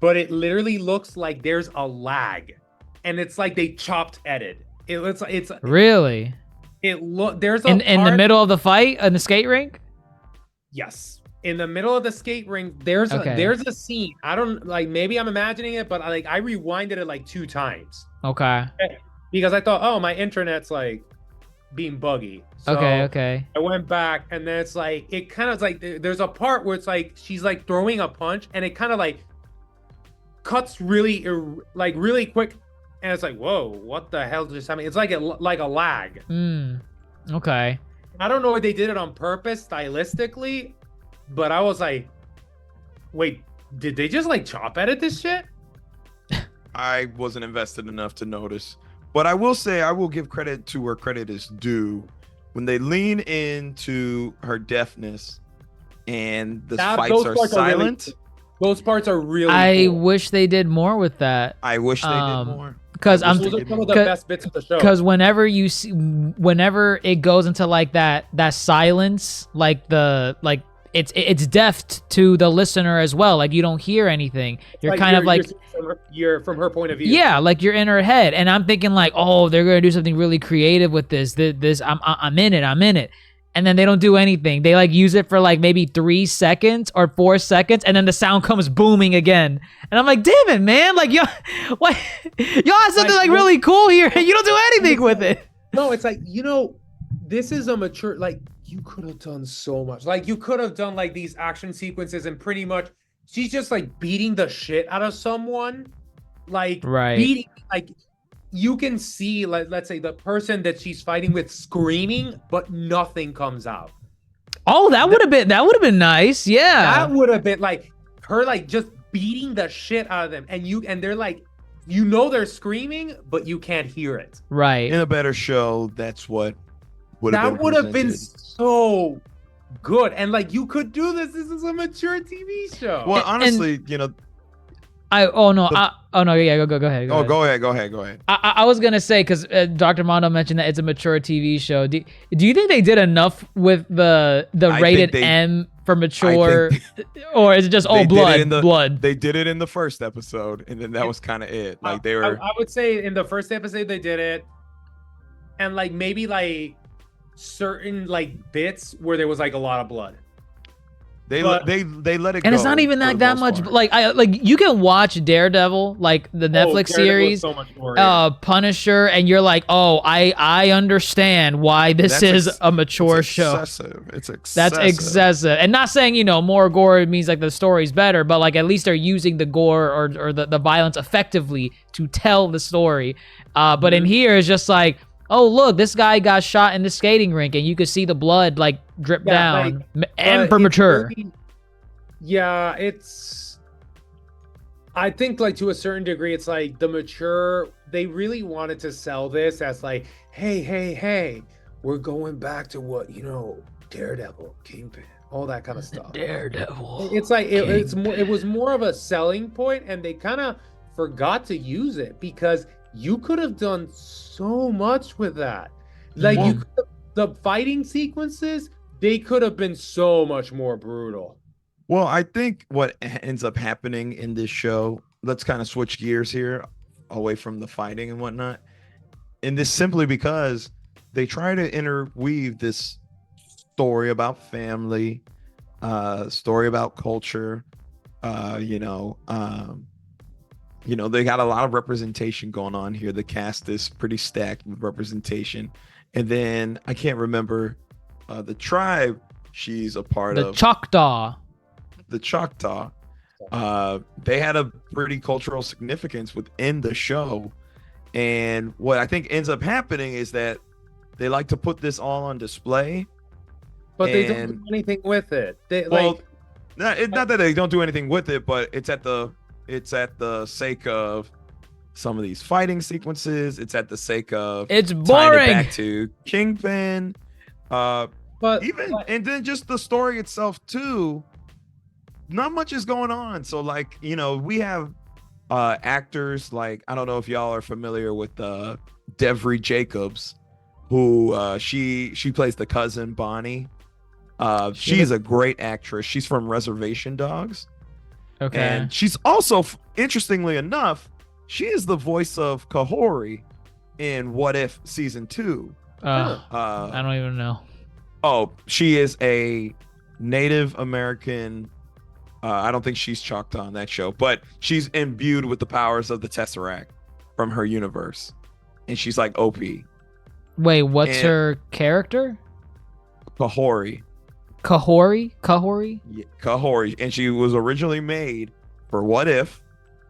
but it literally looks like there's a lag, and it's like they chopped edit. It looks like really? there's a In the part- middle of the fight in the skate rink? Yes. In the middle of the skate rink, there's a scene. I don't like, maybe I'm imagining it, but I rewinded it like 2 times Okay. because I thought, oh, my internet's like being buggy. So Okay. I went back, and then it's like, it kind of like, there's a part where it's like she's like throwing a punch, and it kind of like cuts really really quick, and it's like, whoa, what the hell just happened? It's like a lag. Okay. I don't know if they did it on purpose stylistically, but I was like, wait, did they just like chop edit this shit? I wasn't invested enough to notice. But I will say, I will give credit to where credit is due. When they lean into her deafness and the fights those are parts silent, Those parts are really I cool. wish they did more with that. I wish they did more. Because I wish Those they are did some more. of the best bits of the show. Because whenever it goes into like that silence, like it's deaf to the listener as well. Like you don't hear anything. You're Like, kind of like, you're from her point of view. yeah, like you're in her head, and I'm thinking like, oh, they're gonna do something really creative with this. I'm in it, and then they don't do anything. They like use it for like maybe 3 seconds or 4 seconds, and then the sound comes booming again, and I'm like, damn it, man! Like y'all have something like really cool here, and you don't do anything with it. No, it's like, this is a mature, like, you could have done so much. Like, you could have done like these action sequences, and pretty much she's just like beating the shit out of someone. Like, Right. beating, like, you can see, like, let's say the person that she's fighting with screaming, but nothing comes out. Oh, that would have been nice. Yeah. That would have been like her, like, just beating the shit out of them. And they're like, they're screaming, but you can't hear it. Right. In a better show, that's what would have been been so good. And like, you could do this. This is a mature TV show. Well, And- honestly, yeah, go ahead. Go ahead. I was gonna say, because Dr. Mondo mentioned that it's a mature TV show. Do you think they did enough with the I rated think they- M for mature, or is it just blood? They did it in the first episode, and then that was kind of it. Like they were. I would say in the first episode they did it, and like maybe like certain like bits where there was like a lot of blood. They but- let it go. And it's not even for like the that most much. part. Like you can watch Daredevil, like the Netflix Daredevil is series, so much more, Punisher, and you're like, oh, I understand why this is a mature show. It's excessive. That's excessive. And not saying, more gore means like the story's better, but like at least they're using the gore or the violence effectively to tell the story. But in here it's just like, oh, look, this guy got shot in the skating rink, and you could see the blood like drip down. And for it's mature. really- yeah, I think like to a certain degree, it's like the mature, they really wanted to sell this as like, hey, we're going back to what, Daredevil, Kingpin, all that kind of stuff. Daredevil. It's like it was more of a selling point, and they kind of forgot to use it because you could have done so much with that. Like the fighting sequences, they could have been so much more brutal. Well, I think what ends up happening in this show, let's kind of switch gears here away from the fighting and whatnot. And this simply because they try to interweave this story about family, story about culture, you know, they got a lot of representation going on here. The cast is pretty stacked with representation. And then I can't remember the tribe she's a part The of, Choctaw. the Choctaw. They had a pretty cultural significance within the show. And what I think ends up happening is that they like to put this all on display. But they don't And- do anything with it. They Well, not that they don't do anything with it, but it's at the sake of some of these fighting sequences. It's at the sake of It's tying it boring. back to Kingpin. but And then just the story itself too. Not much is going on. So like, you know, we have actors like, I don't know if y'all are familiar with Devry Jacobs, who she plays the cousin Bonnie. She's a great actress. She's from Reservation Dogs. Okay. And she's also, interestingly enough, she is the voice of Kahori in What If season 2. I Uh, don't even know. oh, she is a Native American. I don't think she's Choctaw on that show, but she's imbued with the powers of the Tesseract from her universe, and she's like OP. Wait, what's and- her character? Kahori. Kahori? Yeah, Kahori, and she was originally made for What If,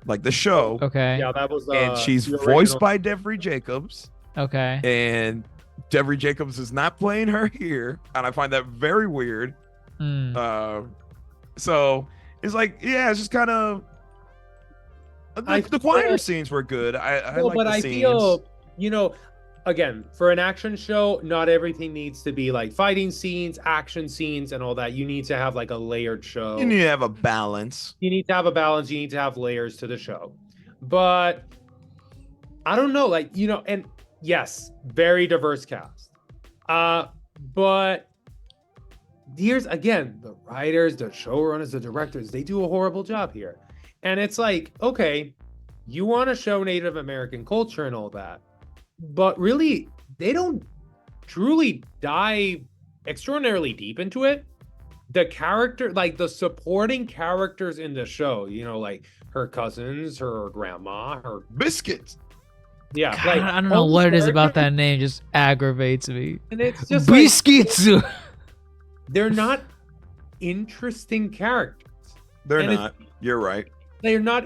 like the show, Okay. yeah, that was and she's the voiced original- by Devry Jacobs. Okay. And Devry Jacobs is not playing her here, and I find that very weird. Mm. So it's like, yeah, it's just kind of I the quieter feel- scenes were good. I Well, like but the I scenes. feel, you know, again, for an action show, not everything needs to be like fighting scenes, action scenes, and all that. You need to have like a layered show. You need to have a balance. You need to have a balance. You need to have layers to the show. But I don't know, like, you know, and yes, very diverse cast. But here's again, the writers, the showrunners, the directors, they do a horrible job here. And it's like, okay, you want to show Native American culture and all that, but really, they don't truly dive extraordinarily deep into it. The character, like the supporting characters in the show, you know, like her cousins, her grandma, her Biscuits. yeah, God, like I don't know all what these it is about characters- that name. Just aggravates me. And it's just like, Biscuits. they're not interesting characters. They're And not. You're right. They're not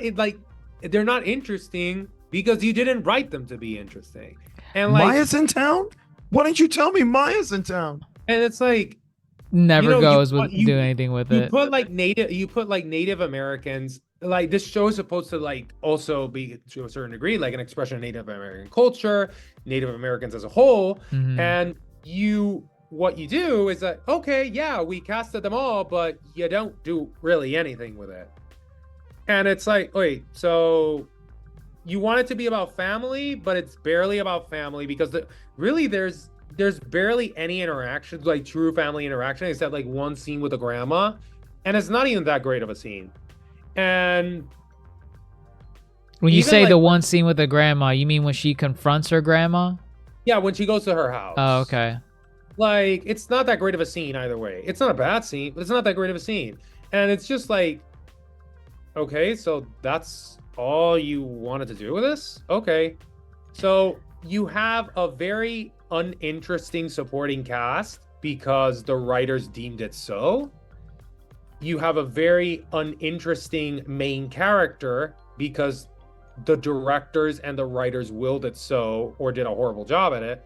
they're not interesting because you didn't write them to be interesting. And like, Maya's in town? Why didn't you tell me Maya's in town? and it's like Never You know, goes you- with you- doing anything with you it. put like Native Americans, like this show is supposed to like also be to a certain degree like an expression of Native American culture, Native Americans as a whole. Mhm. And what you do is that, okay, yeah, we casted them all, but you don't do really anything with it. And it's like, wait, so you want it to be about family, but it's barely about family because really there's barely any interaction, like true family interaction, except like one scene with the grandma, and it's not even that great of a scene. And When you even say like- the one scene with the grandma, you mean when she confronts her grandma? yeah, when she goes to her house, Oh, okay. like it's not that great of a scene either way. It's not a bad scene, but it's not that great of a scene. And it's just like, okay, so that's all you wanted to do with this? Okay. So you have a very uninteresting supporting cast because the writers deemed it so. You have a very uninteresting main character because the directors and the writers willed it so or did a horrible job at it.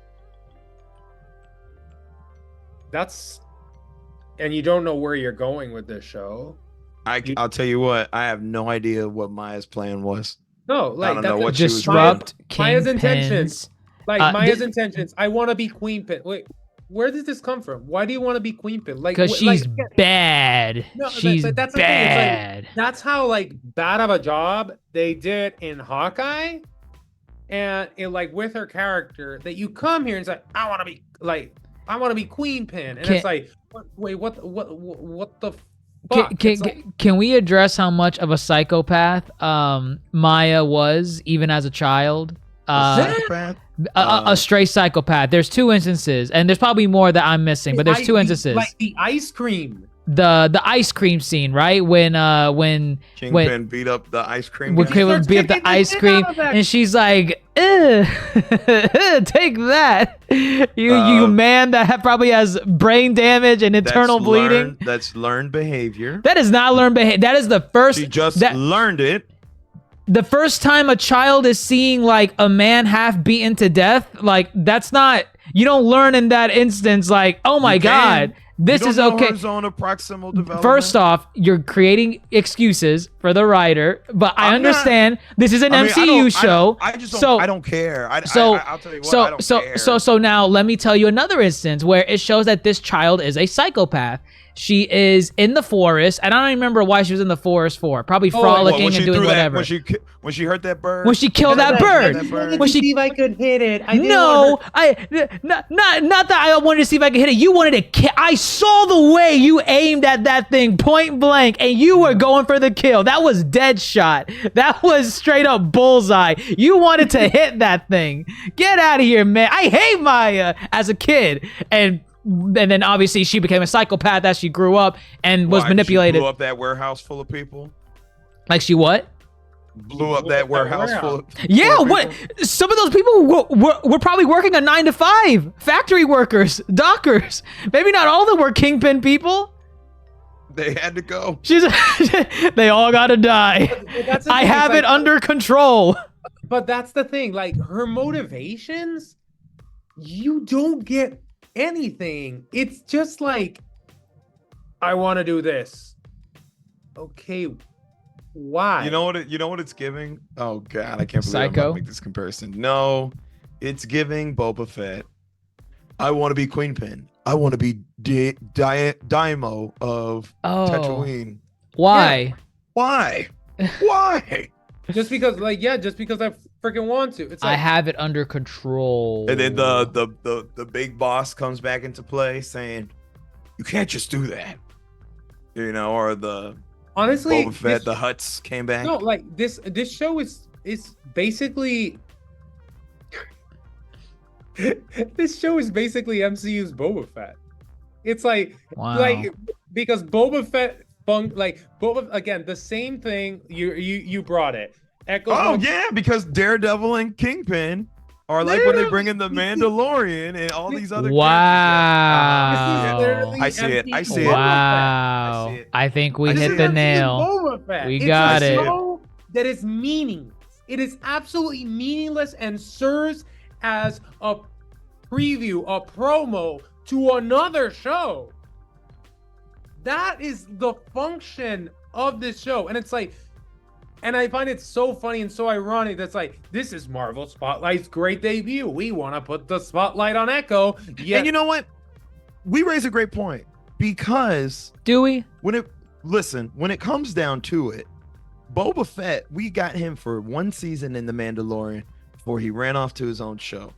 And you don't know where you're going with this show. I'll tell you what, I have no idea what Maya's plan was. No, like don't know that's what she was Disrupt Maya's Kingpins. intentions. Like Uh, Maya's th- intentions. I want to be Queenpin. Wait, where did this come from? Why do you want to be Queenpin? Like, Because she's bad. No, She's but that's the thing, it's like- bad. that's how like bad of a job they did in Hawkeye, and like with her character that you come here and say, I want to be Queenpin, and Can- it's like, wait, what the fuck? It's like- Can we address how much of a psychopath Maya was even as a child? Psychopath? A stray psychopath. There's two instances, and there's probably more that I'm missing, but there's two instances. Like the ice cream. the ice cream scene, right? When Kingpin beat up the ice cream when guy. Kingpin starts beat up the kicking the ice shit cream, out of that. and she's like, "Ugh, take that, you man that probably has brain damage and internal bleeding." That's learned behavior. That is not learned behavior. That is the first. She just that, learned it. the first time a child is seeing like a man half beaten to death, like that's not. You don't learn in that instance. Like, oh my You can. god, this You don't is know okay. her zone of proximal development. First off, you're creating excuses for the writer, but I I'm understand this is an I mean, MCU show. I just don't. so I don't care. I'll tell you what. I don't care. so now let me tell you another instance where it shows that this child is a psychopath. She is in the forest, and I don't remember why she was in the forest for. Probably frolicking when she and doing threw whatever. when she hurt that bird. When she killed that bird. When she see if I could hit it. I didn't no, want not that I wanted to see if I could hit it. You wanted to kill. I saw the way you aimed at that thing point blank, and you were going for the kill. That was dead shot. That was straight up bullseye. You wanted to hit that thing. Get out of here, man. I hate Maya as a kid, and then obviously she became a psychopath as she grew up and was Why, manipulated. She blew up that warehouse full of people. Like she what? Blew up that warehouse full of. Yeah, full of what? people. Some of those people were probably working a 9 to 5. Factory workers, dockers. Maybe not all of them were Kingpin people. They had to go. She's. They all gotta die. But that's the I thing, have it's it like- under control. But that's the thing. Like her motivations, you don't get anything. It's just like, I want to do this. Okay, why? You know what it's giving? Oh god, I can't believe I'm about Psycho? to make this comparison. No, it's giving Boba Fett. I want to be Queenpin. I want to be Daimo of Oh, Tatooine. why? Why? Why? Just because, like, yeah, just because I freaking want to. It's like, I have it under control. And then the big boss comes back into play saying, "You can't just do that." You know, or the honestly, Boba Fett, this- the Hutts came back. no, like this show is basically this show is basically MCU's Boba Fett. It's like Wow. like because Boba Fett Boba again, the same thing you brought it. Echo Oh yeah, because Daredevil and Kingpin are like when they bring in the Mandalorian and all these other Wow. characters. This is literally I see it. I MCU see it. Boba Fett. Wow. I see it. I think we I see hit it. the MCU's nail. Boba Fett. We It's got a it. show that is meaningless. It is absolutely meaningless and serves as a preview, a promo to another show. That is the function of this show. And it's like, and I find it so funny and so ironic that's like, this is Marvel Spotlight's great debut. We want to put the spotlight on Echo. Yeah. And you know what? We raise a great point because Do we? when it comes down to it, Boba Fett, we got him for one season in The Mandalorian before he ran off to his own show.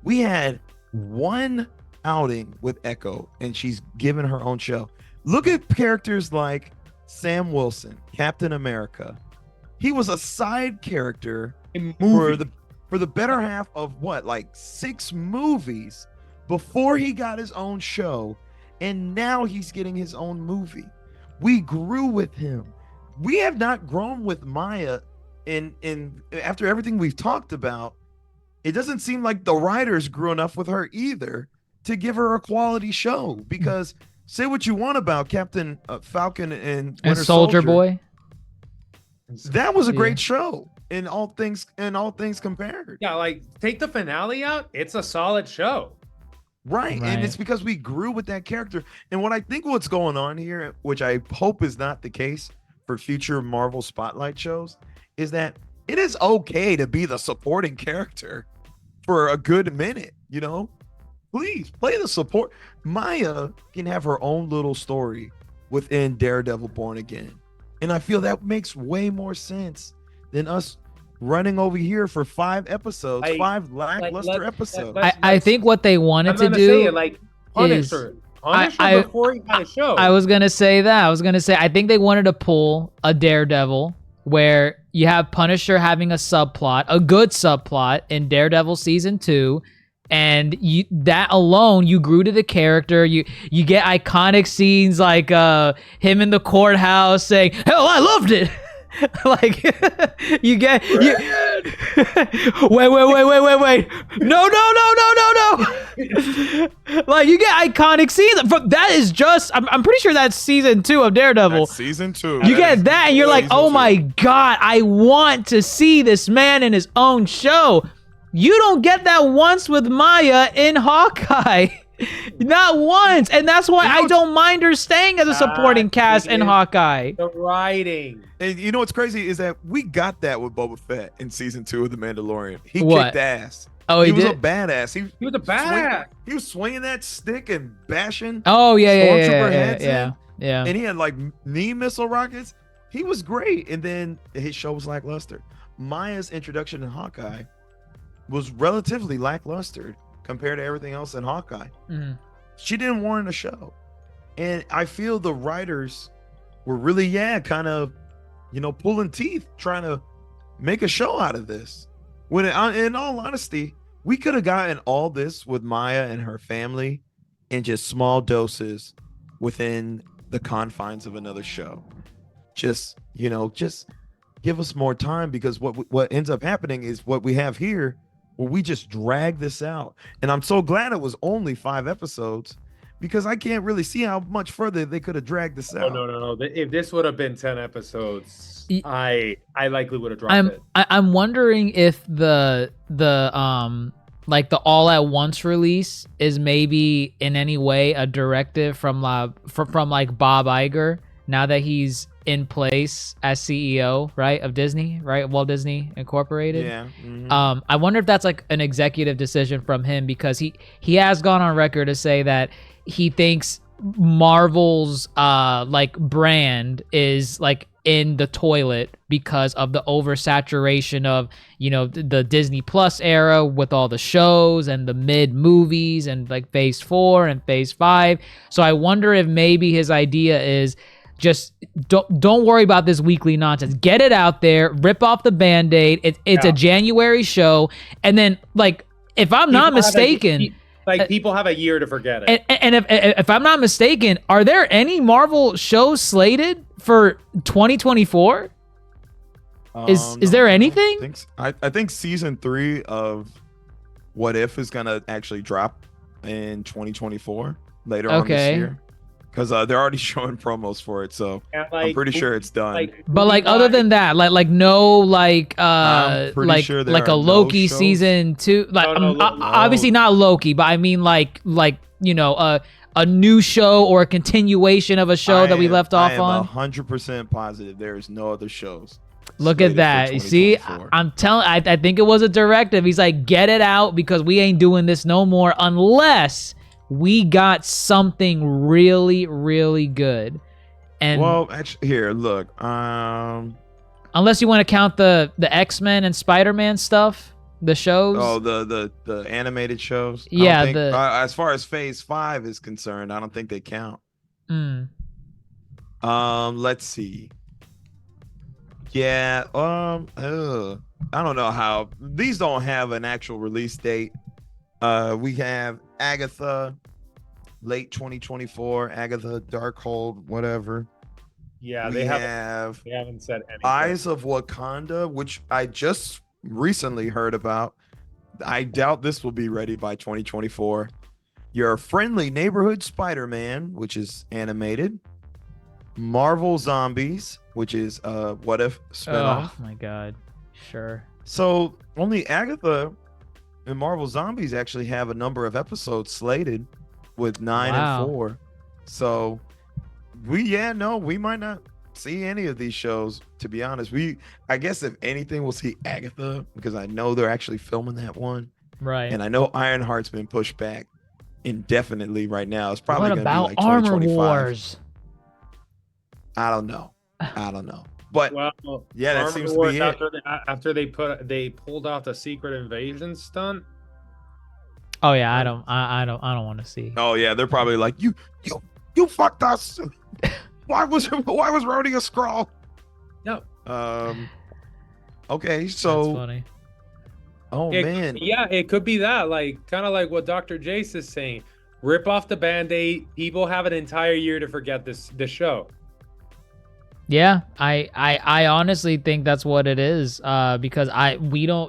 We had one outing with Echo, and she's given her own show. Look at characters like Sam Wilson, Captain America. He was a side character for the better half of what, like 6 movies before he got his own show, and now he's getting his own movie. We grew with him. We have not grown with Maya in after everything we've talked about. It doesn't seem like the writers grew enough with her either to give her a quality show, because say what you want about Captain Falcon and And Winter Soldier Boy? that was a Yeah. great show in all things compared. Yeah, like take the finale out. It's a solid show. Right. Right. And it's because we grew with that character. And what I think what's going on here, which I hope is not the case for future Marvel Spotlight shows, is that it is okay to be the supporting character for a good minute, you know? Please play the support. Maya can have her own little story within Daredevil Born Again. And I feel that makes way more sense than us running over here for 5 episodes, Like- 5 lackluster let- episodes. I think what they wanted I'm to gonna do. say it, like punish is- her. Punish her I- before he got a show. I was gonna say that. I was gonna say I think they wanted to pull a Daredevil where you have Punisher having a subplot, a good subplot in Daredevil season 2, and that alone, you grew to the character. You get iconic scenes like him in the courthouse saying, "Hell, I loved it." Like you get you, wait. No. Like you get iconic scenes. That is just I'm pretty sure that's season 2 of Daredevil. That's season 2. You get that and you're like, Season "Oh 2. my god, I want to see this man in his own show." You don't get that once with Maya in Hawkeye. Not once. And that's why I don't mind her staying as a supporting cast in Hawkeye. The writing. And you know what's crazy is that we got that with Boba Fett in season 2 of The Mandalorian. He What? kicked ass. Oh, he was did? a badass. He was a badass. He was swinging that stick and bashing. Oh, Stormtrooper yeah. heads in. Yeah. And he had like knee missile rockets. He was great. And then his show was lackluster. Maya's introduction in Hawkeye was relatively lackluster compared to everything else in Hawkeye. Mhm. She didn't warrant a show. And I feel the writers were really, kind of, pulling teeth trying to make a show out of this. When in all honesty, we could have gotten all this with Maya and her family in just small doses within the confines of another show. Just give us more time, because what ends up happening is what we have here, where we just drag this out. And I'm so glad it was only 5 episodes, because I can't really see how much further they could have dragged this out. Oh, no. If this would have been 10 episodes, I likely would have dropped it. I'm wondering if the like the all at once release is maybe in any way a directive from like Bob Iger, now that he's in place as CEO, right, of Disney, right, Walt Disney Incorporated. Yeah. Mhm. I wonder if that's like an executive decision from him, because he has gone on record to say that he thinks Marvel's like brand is like in the toilet because of the oversaturation of the Disney Plus era with all the shows and the mid movies and like Phase 4 and Phase 5. So I wonder if maybe his idea is just don't worry about this weekly nonsense. Get it out there, rip off the Band-Aid. It's a January show, and then like if I'm not mistaken. People have a year to forget it. And if I'm not mistaken, are there any Marvel shows slated for 2024? Is there anything? I think season 3 of What If is gonna actually drop in 2024 later on this year, because they're already showing promos for it. So I'm pretty sure it's done. But like other than that, like no like I'm pretty sure there like a are Loki no shows. season 2, like No. obviously not Loki, but I mean like a new show or a continuation of a show that we left off on. I am 100% positive there is no other shows. Look at slated that. for You see, 2024. I'm telling. I think it was a directive. He's like, get it out, because we ain't doing this no more unless we got something really, really good. And Well, actually, here, look. unless you want to count the X-Men and Spider-Man stuff, the shows. Oh, the animated shows. I Yeah, don't think, as far as Phase 5 is concerned, I don't think they count. Mm. Let's see. Yeah. I don't know how these don't have an actual release date. We have Agatha, late 2024. Agatha, Darkhold, whatever. Yeah, We they have haven't said anything. Eyes of Wakanda, which I just recently heard about. I doubt this will be ready by 2024. Your Friendly Neighborhood Spider-Man, which is animated. Marvel Zombies, which is What If spinoff. Oh my god. Sure. So only Agatha and Marvel Zombies actually have a number of episodes slated, with 9 Wow. and 4. So we might not see any of these shows, to be honest. I guess if anything, we'll see Agatha, because I know they're actually filming that one. Right. And I know Ironheart's been pushed back indefinitely right now. It's probably What going to be about like Armor 2025. Wars? I don't know. But Well, yeah, that Armor seems to Wars, be it. after they pulled off the Secret Invasion stunt. Oh yeah, I don't want to see. Oh yeah, they're probably like, you fucked us. Why was Rhodey a Skrull? No. Okay, so That's funny. Oh man. Yeah, it could be that. Like, kind of like what Dr. Jace is saying. Rip off the band-aid. People have an entire year to forget this show. Yeah, I honestly think that's what it is. Because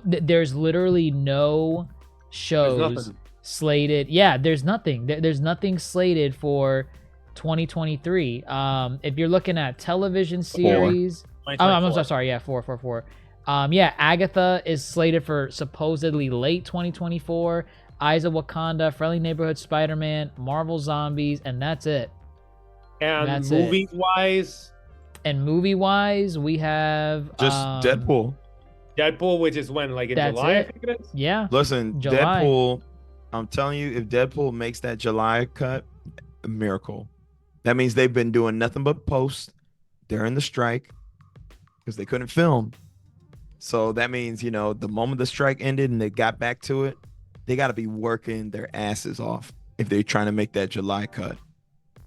there's literally no shows nothing. slated. Yeah, there's nothing. There's nothing slated for 2023. If you're looking at television series, I'm sorry. Yeah, four. Yeah, Agatha is slated for supposedly late 2024. Eyes of Wakanda, Friendly Neighborhood Spider-Man, Marvel Zombies, and that's it. And That's movie-wise, we have Just Deadpool. Deadpool, which is when, like in That's July, I it. think it is. Yeah. Listen, July. Deadpool. I'm telling you, if Deadpool makes that July cut, a miracle. That means they've been doing nothing but post during the strike because they couldn't film. So that means, the moment the strike ended and they got back to it, they got to be working their asses off if they're trying to make that July cut.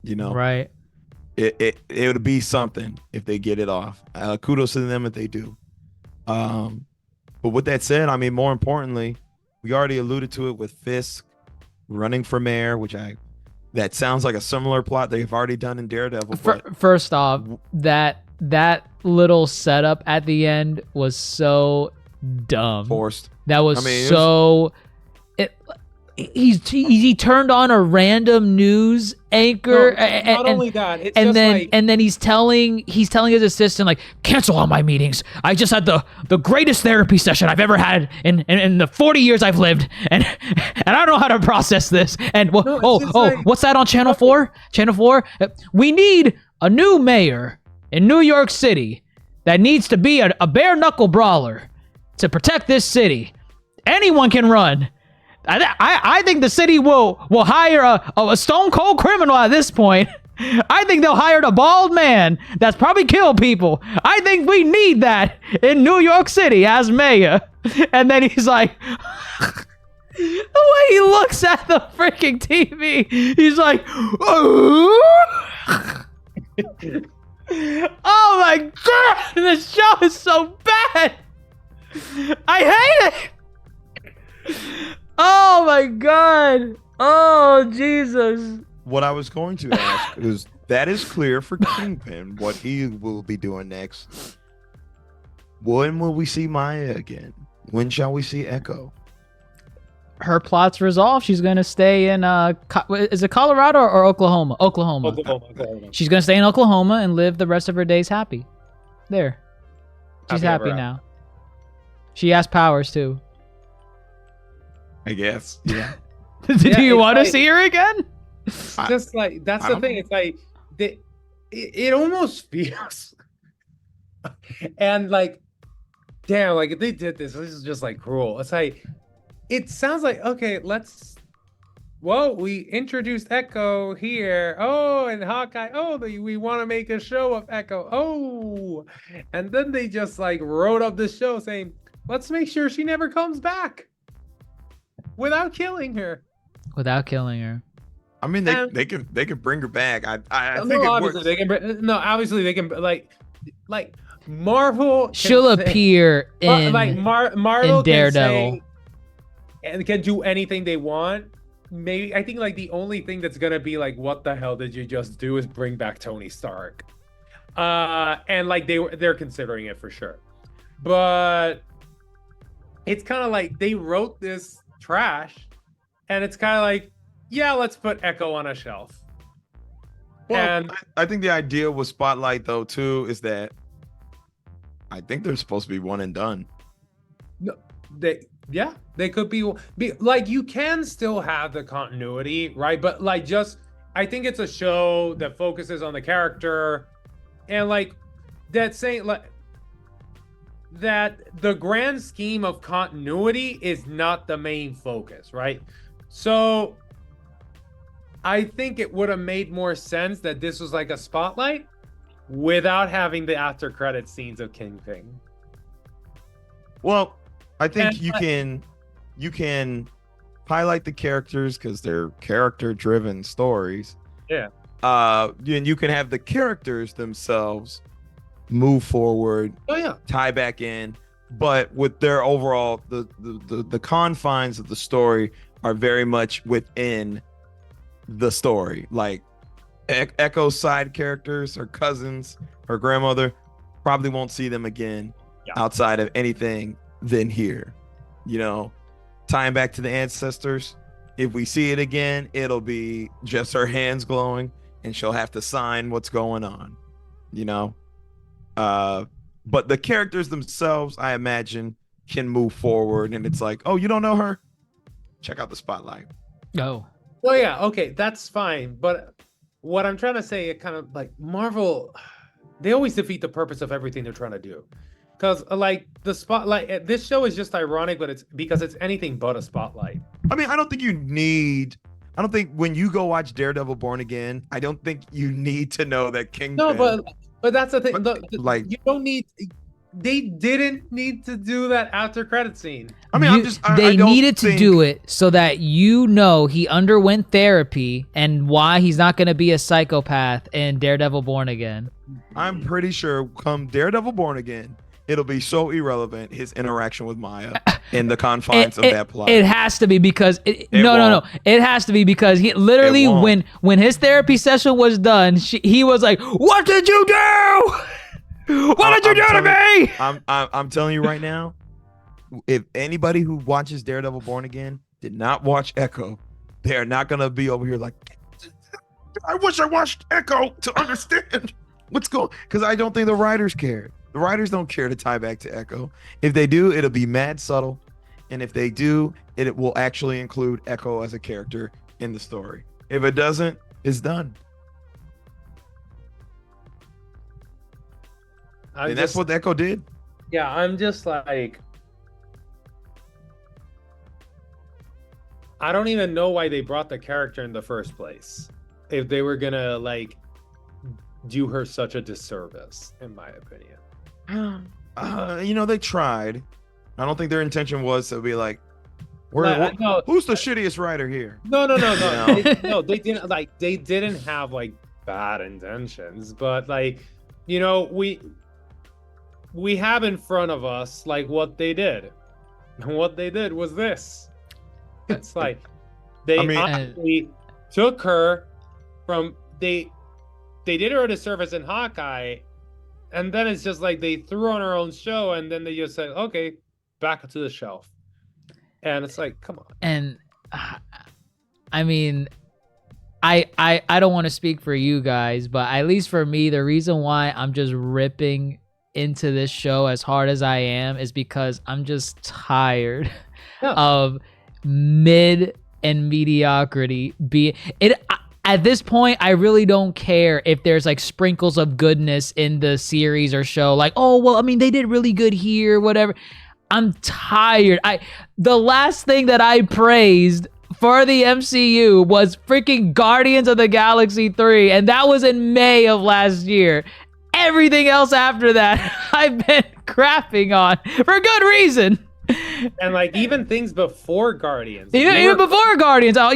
Right. It would be something if they get it off. Kudos to them if they do. But with that said, I mean, more importantly, we already alluded to it with Fisk running for mayor, that sounds like a similar plot they've already done in Daredevil. First off, that little setup at the end was so dumb. Forced. That was he turned on a random news anchor Not only that, it's and just then like, and then he's telling his assistant, like, cancel all my meetings. I just had the greatest therapy session I've ever had in the 40 years I've lived, and I don't know how to process this. And what's that on Channel 4? Channel 4? We need a new mayor in New York City that needs to be a bare knuckle brawler to protect this city. Anyone can run. I think the city will hire a stone cold criminal at this point. I think they'll hire a bald man that's probably killed people. I think we need that in New York City as mayor. And then he's like, the way he looks at the freaking TV, he's like, oh my god, this show is so bad. I hate it. Oh my god. Oh Jesus. What I was going to ask is, that is clear for Kingpin, what he will be doing next. When will we see Maya again? When shall we see Echo? Her plot's resolved. She's gonna stay in is it Colorado or Oklahoma? Oklahoma. She's gonna stay in Oklahoma and live the rest of her days happy. There. She's happy now. She has powers too. I guess. Yeah. Do you want to see her again? Just like, that's the thing. It's like it almost feels and like, damn, like if they did this is just like cruel. It's like, it sounds like, okay, we introduced Echo here. Oh, and Hawkeye. Oh, we want to make a show of Echo. Oh, and then they just like wrote up the show saying, let's make sure she never comes back without killing her. I mean, they can bring her back. I think it obviously works. they can. No, obviously they can. Like Marvel. She'll appear in Marvel in Daredevil and can do anything they want. Maybe I think like the only thing that's gonna be like, what the hell did you just do, is bring back Tony Stark. And like they're considering it for sure, but it's kind of like they wrote this trash, and it's kind of like, yeah, let's put Echo on a shelf. Well, and I think the idea with Spotlight though too is that I think they're supposed to be one and done. No, they could be like, you can still have the continuity, right? But like, just, I think it's a show that focuses on the character, and like that saying like that the grand scheme of continuity is not the main focus, right? So I think it would have made more sense that this was like a Spotlight without having the after credit scenes of Kingpin. Well, I think you can highlight the characters because they're character-driven stories. Yeah. And you can have the characters themselves move forward, Oh yeah. tie back in, but with their overall the confines of the story are very much within the story. Like Echo's side characters, her cousins, her grandmother, probably won't see them again outside of anything than here. You know, tying back to the ancestors, if we see it again, it'll be just her hands glowing and she'll have to sign what's going on, you know. But the characters themselves, I imagine, can move forward, and it's like, oh, you don't know her? Check out the spotlight. Oh. Well, yeah, okay, that's fine. But what I'm trying to say, it kind of like Marvel, they always defeat the purpose of everything they're trying to do. Because like the spotlight, this show is just ironic, but it's because it's anything but a spotlight. I mean, I don't think when you go watch Daredevil Born Again, I don't think you need to know that Kingpin. No, but that's the thing. Like, you don't need. They didn't need to do that after credit scene. I mean, they needed to do it so that you know he underwent therapy and why he's not going to be a psychopath in Daredevil Born Again. I'm pretty sure come Daredevil Born Again, it'll be so irrelevant, his interaction with Maya in the confines of that plot. It has to be because no. It has to be because he literally when his therapy session was done, he was like, "What did you do? What did you do to me?" I'm telling you right now, if anybody who watches Daredevil Born Again did not watch Echo, they are not gonna be over here like, I wish I watched Echo to understand what's going. Because I don't think the writers cared. The writers don't care to tie back to Echo. If they do, it'll be mad subtle. And if they do, it will actually include Echo as a character in the story. If it doesn't, it's done. And that's what Echo did. Yeah, I'm just like, I don't even know why they brought the character in the first place. If they were gonna like do her such a disservice, in my opinion. They tried. I don't think their intention was to be like, who's the shittiest writer here? No. They didn't like. They didn't have like bad intentions, but like, we have in front of us like what they did. And what they did was this. It's like they honestly took her from they did her a disservice in Hawkeye. And then it's just like they threw on her own show, and then they just said, "Okay, back to the shelf." And it's like, come on. And I mean, I don't want to speak for you guys, but at least for me, the reason why I'm just ripping into this show as hard as I am is because I'm just tired of mid and mediocrity. At this point, I really don't care if there's like sprinkles of goodness in the series or show. Like, oh, well, I mean, they did really good here, whatever. I'm tired. The last thing that I praised for the MCU was freaking Guardians of the Galaxy 3, and that was in May of last year. Everything else after that, I've been crapping on for good reason. And like even things before Guardians, even before Guardians, you were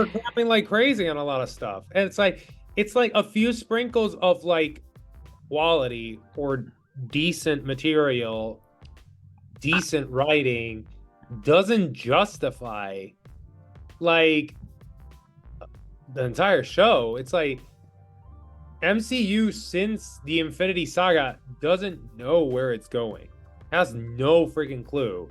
crapping like crazy on a lot of stuff, and it's like a few sprinkles of like quality or decent material, decent writing doesn't justify like the entire show. It's like MCU since the Infinity Saga doesn't know where it's going. Has no freaking clue.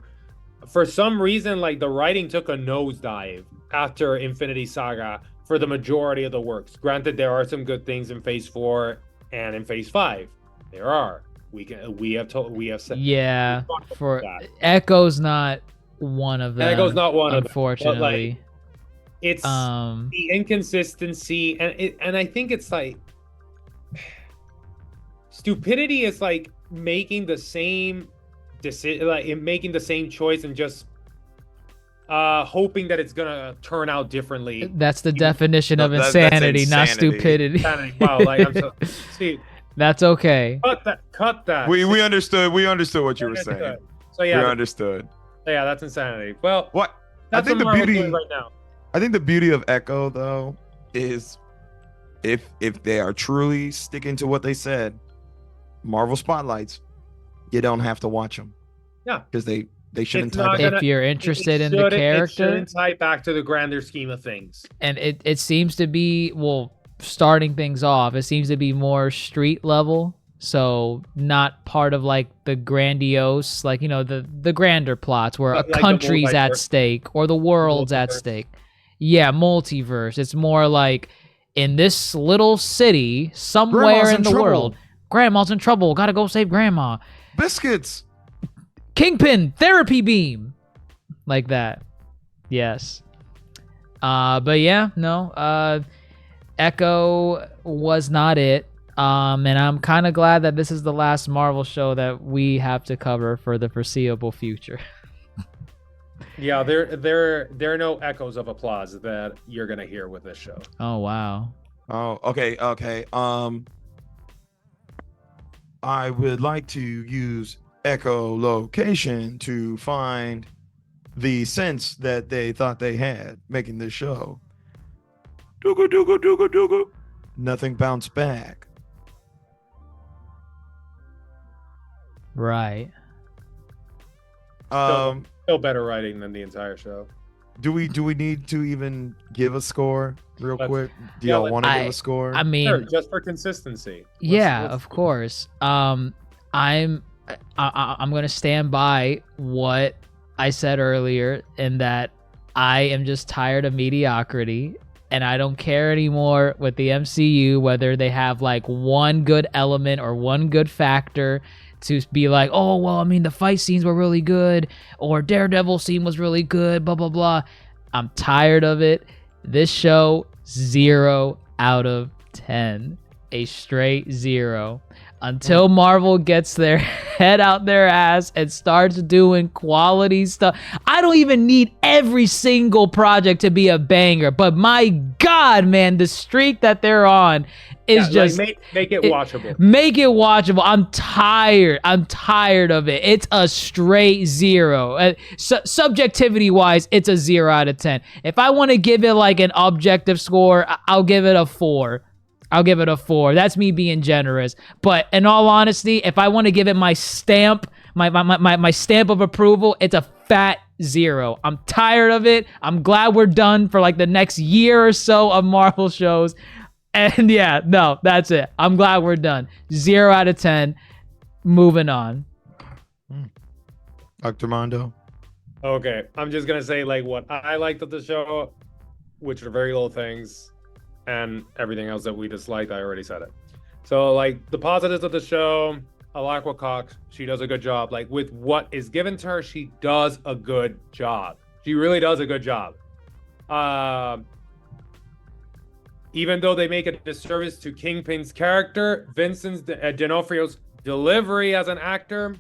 For some reason, like the writing took a nosedive after Infinity Saga for the majority of the works. Granted, there are some good things in Phase 4 and in Phase 5. There are. We have said. Yeah, for that. Echo's not one of them. Echo's not one of them. Unfortunately, like, it's the inconsistency, and I think it's like stupidity is like making the same decision, like making the same choice and just hoping that it's gonna turn out differently. That's the definition of insanity, not stupidity. Wow, like I'm so see. That's okay. Cut that. We understood what you were saying. So yeah, we understood. Yeah, that's insanity. Well, what that's I think what the beauty right now. I think the beauty of Echo though is if they are truly sticking to what they said, Marvel spotlights, you don't have to watch them. Yeah. Because they shouldn't It's tie not back. gonna- If you're interested in the It character, shouldn't tie back to the grander scheme of things. and it seems to be, well, starting things off, it seems to be more street level, so not part of like the grandiose, like, you know, the grander plots where a Like the country's at multiverse. stake or the world's at Multiverse. stake. Yeah, multiverse. It's more like in this little city somewhere Grandma's in in the trouble. world, grandma's in trouble, gotta go save grandma. Biscuits. Kingpin, therapy beam, like that. Yes. But yeah, no. Echo was not it. And I'm kind of glad that this is the last Marvel show that we have to cover for the foreseeable future. Yeah, there are no echoes of applause that you're gonna hear with this show. Oh wow. Oh, okay. I would like to use echolocation to find the sense that they thought they had making this show. Dooga dooga dooga dooga. Nothing bounced back. Right. Still better writing than the entire show. Do we need to even give a score real Let's- quick? Do yeah, y'all want to I- give a score? I mean, Sure, just for consistency. yeah, Let's- of course. I'm gonna stand by what I said earlier, in that I am just tired of mediocrity, and I don't care anymore with the MCU whether they have like one good element or one good factor to be like, oh well, I mean the fight scenes were really good, or Daredevil scene was really good, blah blah blah. I'm tired of it. This show, 0 out of 10. A straight 0. Until Marvel gets their head out their ass and starts doing quality stuff. I don't even need every single project to be a banger, but my God, man, the streak that they're on is Yeah, just like, make it watchable. make it watchable. I'm tired of it. It's a straight 0. Subjectivity wise, it's a 0 out of 10. If I want to give it like an objective score, I'll give it a 4. I'll give it a 4. That's me being generous. But in all honesty, if I want to give it my stamp, my stamp of approval, it's a fat 0. I'm tired of it. I'm glad we're done for like the next year or so of Marvel shows. And yeah, no, that's it. I'm glad we're done. 0 out of 10. Moving on. Dr. Mondo. Okay, I'm just gonna say like what I liked of the show, which are very little things, and everything else that we disliked. I already said it. So like the positives of the show, Alaqua Cox, she does a good job. Like with what is given to her, she does a good job. She really does a good job. Even though they make a disservice to Kingpin's character, Vincent D'Onofrio's delivery as an actor,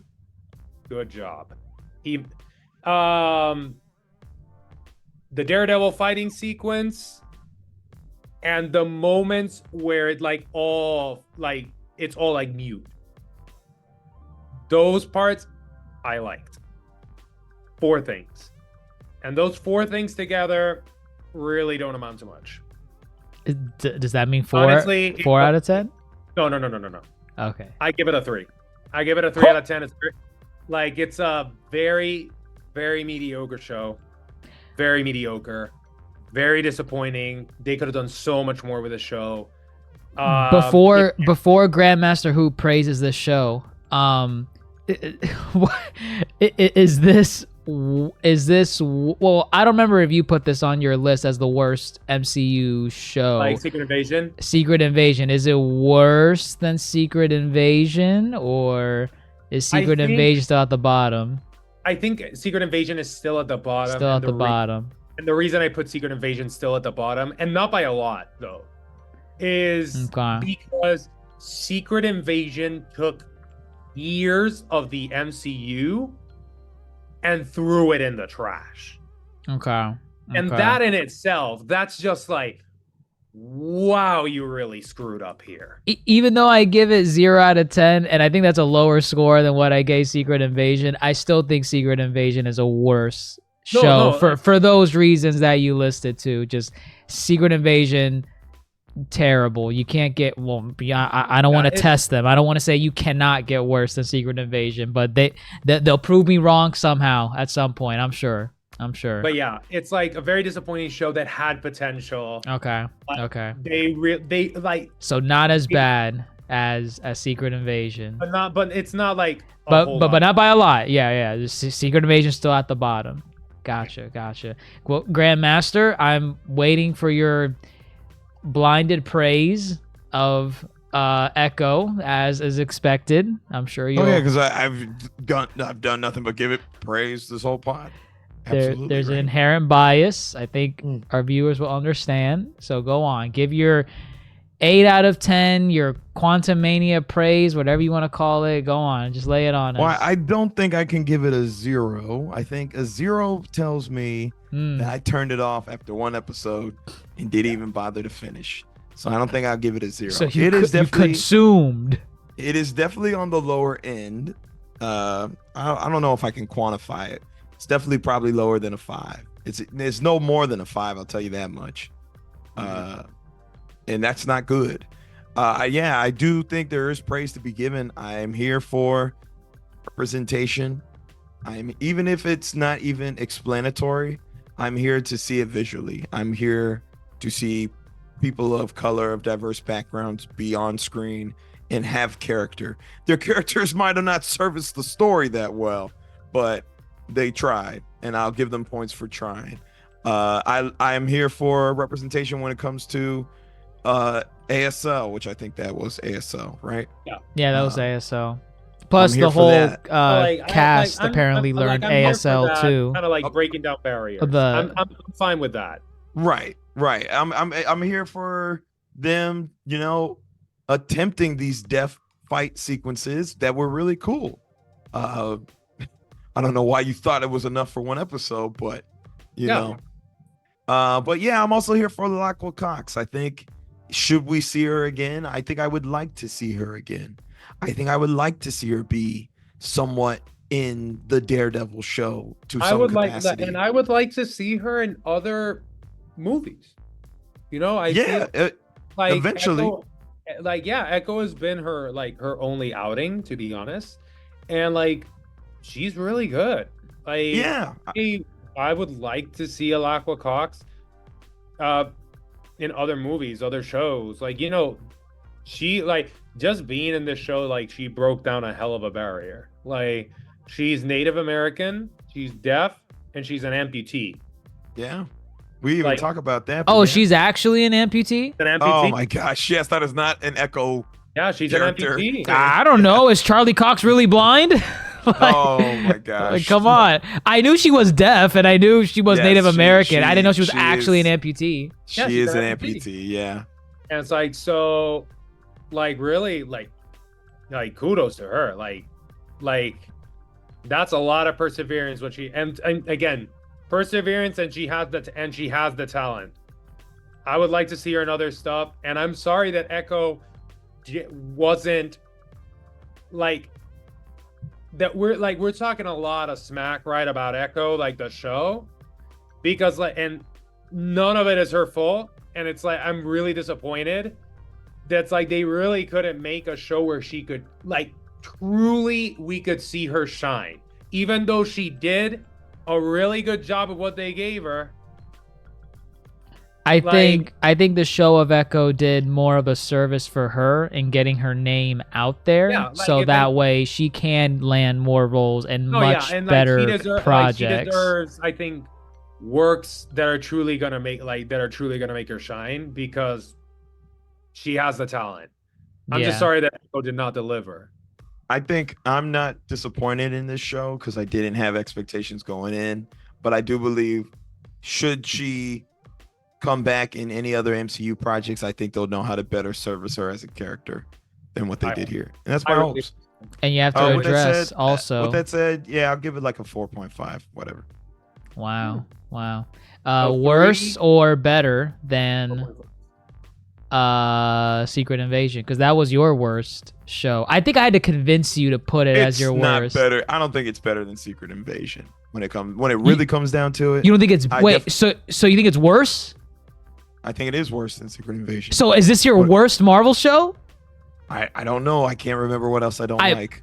good job. He, the Daredevil fighting sequence and the moments where it it's all like mute. Those parts I liked. 4 things. And those 4 things together really don't amount to much. Does that mean 4? Honestly, 4 out of 10? No. Okay. I give it a 3. I give it a 3 out of 10. It's a very, very mediocre show. Very mediocre. Very disappointing. They could have done so much more with the show. Before Grandmaster Who praises this show, is this well, I don't remember if you put this on your list as the worst MCU show. like Secret Invasion. Secret Invasion, is it worse than Secret Invasion, or is Secret think- Invasion still at the bottom? I think Secret Invasion is still at the bottom. Still at and the bottom. And the reason I put Secret Invasion still at the bottom, and not by a lot though, is Okay. because Secret Invasion took years of the MCU and threw it in the trash. Okay. And Okay. that in itself, that's just like, wow, you really screwed up here. Even though I give it 0 out of 10, and I think that's a lower score than what I gave Secret Invasion, I still think Secret Invasion is a worse show No, for those reasons that you listed too. Just Secret Invasion terrible. You can't get well. I don't want to test them. I don't want to say you cannot get worse than Secret Invasion, but they'll prove me wrong somehow at some point. I'm sure. But yeah, it's like a very disappointing show that had potential. Okay. But Okay. They like. So not as bad as Secret Invasion. But it's not like. But not by a lot. Yeah. The Secret Invasion's still at the bottom. Gotcha. Well, Grandmaster, I'm waiting for your blinded praise of Echo as is expected. I'm sure you. Oh yeah, because I've done nothing but give it praise this whole pod. Absolutely, there's an inherent bias. I think our viewers will understand. So go on, give your 8 out of 10, your Quantum Mania praise, whatever you want to call it. Go on, just lay it on us. Well, I don't think I can give it a 0. I think a 0 tells me that I turned it off after 1 episode and didn't even bother to finish. So I don't think I'll give it a 0. So It is definitely consumed. It is definitely on the lower end. I don't know if I can quantify it. It's definitely probably lower than a 5. It's no more than a 5. I'll tell you that much. And that's not good. Yeah, I do think there is praise to be given. I am here for representation. Even if it's not even explanatory, I'm here to see it visually. I'm here to see people of color, of diverse backgrounds be on screen and have character. Their characters might have not serviced the story that well, but they tried, and I'll give them points for trying. I am here for representation when it comes to ASL, which I think that was ASL, right? Yeah, that was ASL. Plus here the for whole that. cast apparently learned ASL too. Kind of like breaking down barriers. The- I'm fine with that. Right. I'm here for them, attempting these death fight sequences that were really cool. I don't know why you thought it was enough for 1 episode, but you know. But yeah, I'm also here for Laqua Cox. I think, should we see her again? I think I would like to see her again. I think I would like to see her be somewhat in the Daredevil show to some capacity. And I would like to see her in other movies. Eventually. Echo has been her only outing, to be honest, and she's really good. I would like to see Laqua Cox in other movies, other shows. She just being in this show, she broke down a hell of a barrier. She's Native American, she's deaf, and she's an amputee. Yeah. We even talk about that. Oh, she's actually an amputee? An amputee? Oh my gosh. Yes, that is not an Echo. Yeah, she's character. an amputee. I don't know. Is Charlie Cox really blind? Oh my gosh. Come on. I knew she was deaf and I knew she was Native American. I didn't know she was she actually is- an amputee. She is an amputee, yeah. And it's really kudos to her. That's a lot of perseverance when she and again, perseverance, and she has the talent. I would like to see her in other stuff, and I'm sorry that Echo wasn't that. We're talking a lot of smack right about Echo, the show, because and none of it is her fault, and it's I'm really disappointed that's they really couldn't make a show where she could truly we could see her shine, even though she did a really good job of what they gave her. I think the show of Echo did more of a service for her in getting her name out there, so that way she can land more roles and better projects. She deserves, I think, works that are truly gonna make her shine, because she has the talent. I'm just sorry that Echo did not deliver. I think I'm not disappointed in this show because I didn't have expectations going in, but I do believe, should she come back in any other MCU projects, I think they'll know how to better service her as a character than what they did here. And that's my hopes. And you have to address also. With that said, yeah, I'll give it a 4.5, whatever. Wow. Worse or better than Secret Invasion? Because that was your worst show. I think I had to convince you to put it as your worst. It's not better. I don't think it's better than Secret Invasion when it really comes down to it. You don't think it's so you think it's worse? I think it is worse than Secret Invasion. So is this your But- worst Marvel show? I don't know. I can't remember what else I don't I- like.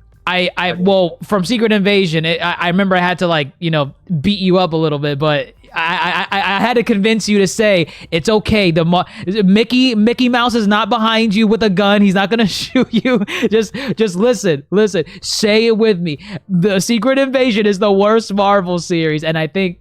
Well, from Secret Invasion, I remember I had to like, beat you up a little bit, but I had to convince you to say it's okay. Mickey Mouse is not behind you with a gun. He's not gonna shoot you. Just listen. Say it with me. The Secret Invasion is the worst Marvel series, and I think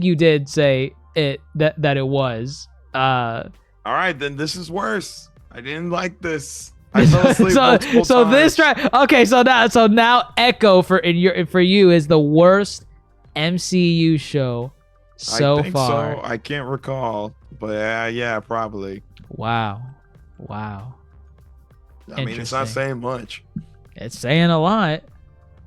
you did say it that it was. All right, then this is worse. I didn't like this. I fell asleep multiple so times. okay. So now Echo for you is the worst MCU show so I think far. so. I can't recall, but yeah, probably. Wow. I mean, it's not Interesting. saying much. It's saying a lot.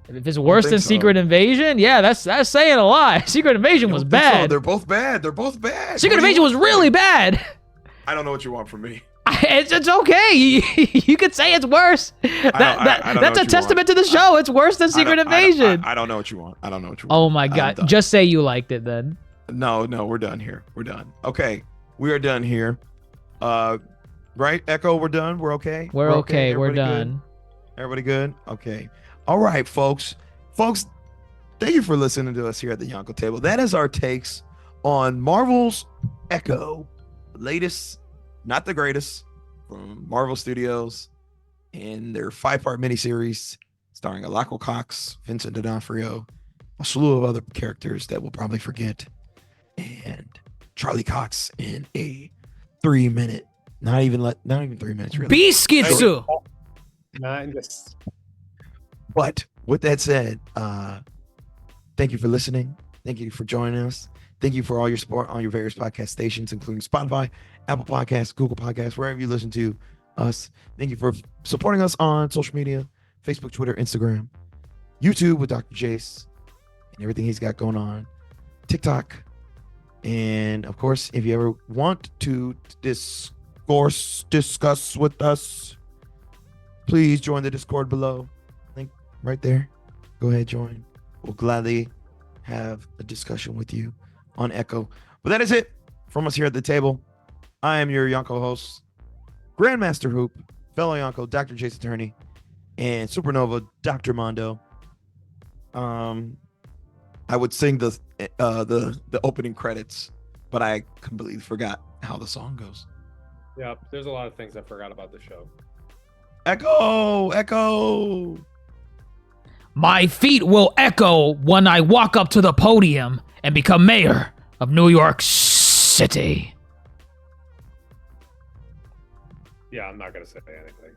If it's worse think than so. Secret Invasion, yeah, that's saying a lot. Secret Invasion was I don't think so. bad. They're both bad. They're both bad. Secret What do you Invasion was want from really me? bad. I don't know what you want from me. It's okay. You could say it's worse. I don't know That's what a you testament want. to the show. It's worse than Secret Invasion. I don't know what you want. I don't know what you want. Oh my I'm god! done. Just say you liked it then. No, we're done here. We're done. Okay, we are done here. Right, Echo, we're done. We're okay. We're okay. We're Everybody good? done. Everybody good? Okay. All right, folks. Folks, thank you for listening to us here at the Yonko Table. That is our takes on Marvel's Echo, the latest, not the greatest, from Marvel Studios in their 5-part miniseries starring Alako Cox, Vincent D'Onofrio, a slew of other characters that we'll probably forget, and Charlie Cox in a 3-minute, not even 3 minutes, really. Biskitsu. Not just But with that said, thank you for listening. Thank you for joining us. Thank you for all your support on your various podcast stations, including Spotify, Apple Podcasts, Google Podcasts, wherever you listen to us. Thank you for supporting us on social media, Facebook, Twitter, Instagram, YouTube with Dr. Jace and everything he's got going on, TikTok. And of course, if you ever want to discuss with us, please join the Discord below. Link right there. Go ahead, join. We'll gladly have a discussion with you on Echo. But that is it from us here at the table. I am your Yonko host, Grandmaster Hoop, fellow Yonko, Dr. Jason Attorney, and Supernova, Dr. Mondo. I would sing the opening credits, but I completely forgot how the song goes. yeah. There's a lot of things I forgot about the show. Echo. My feet will echo when I walk up to the podium and become mayor of New York City. Yeah, I'm not gonna say anything.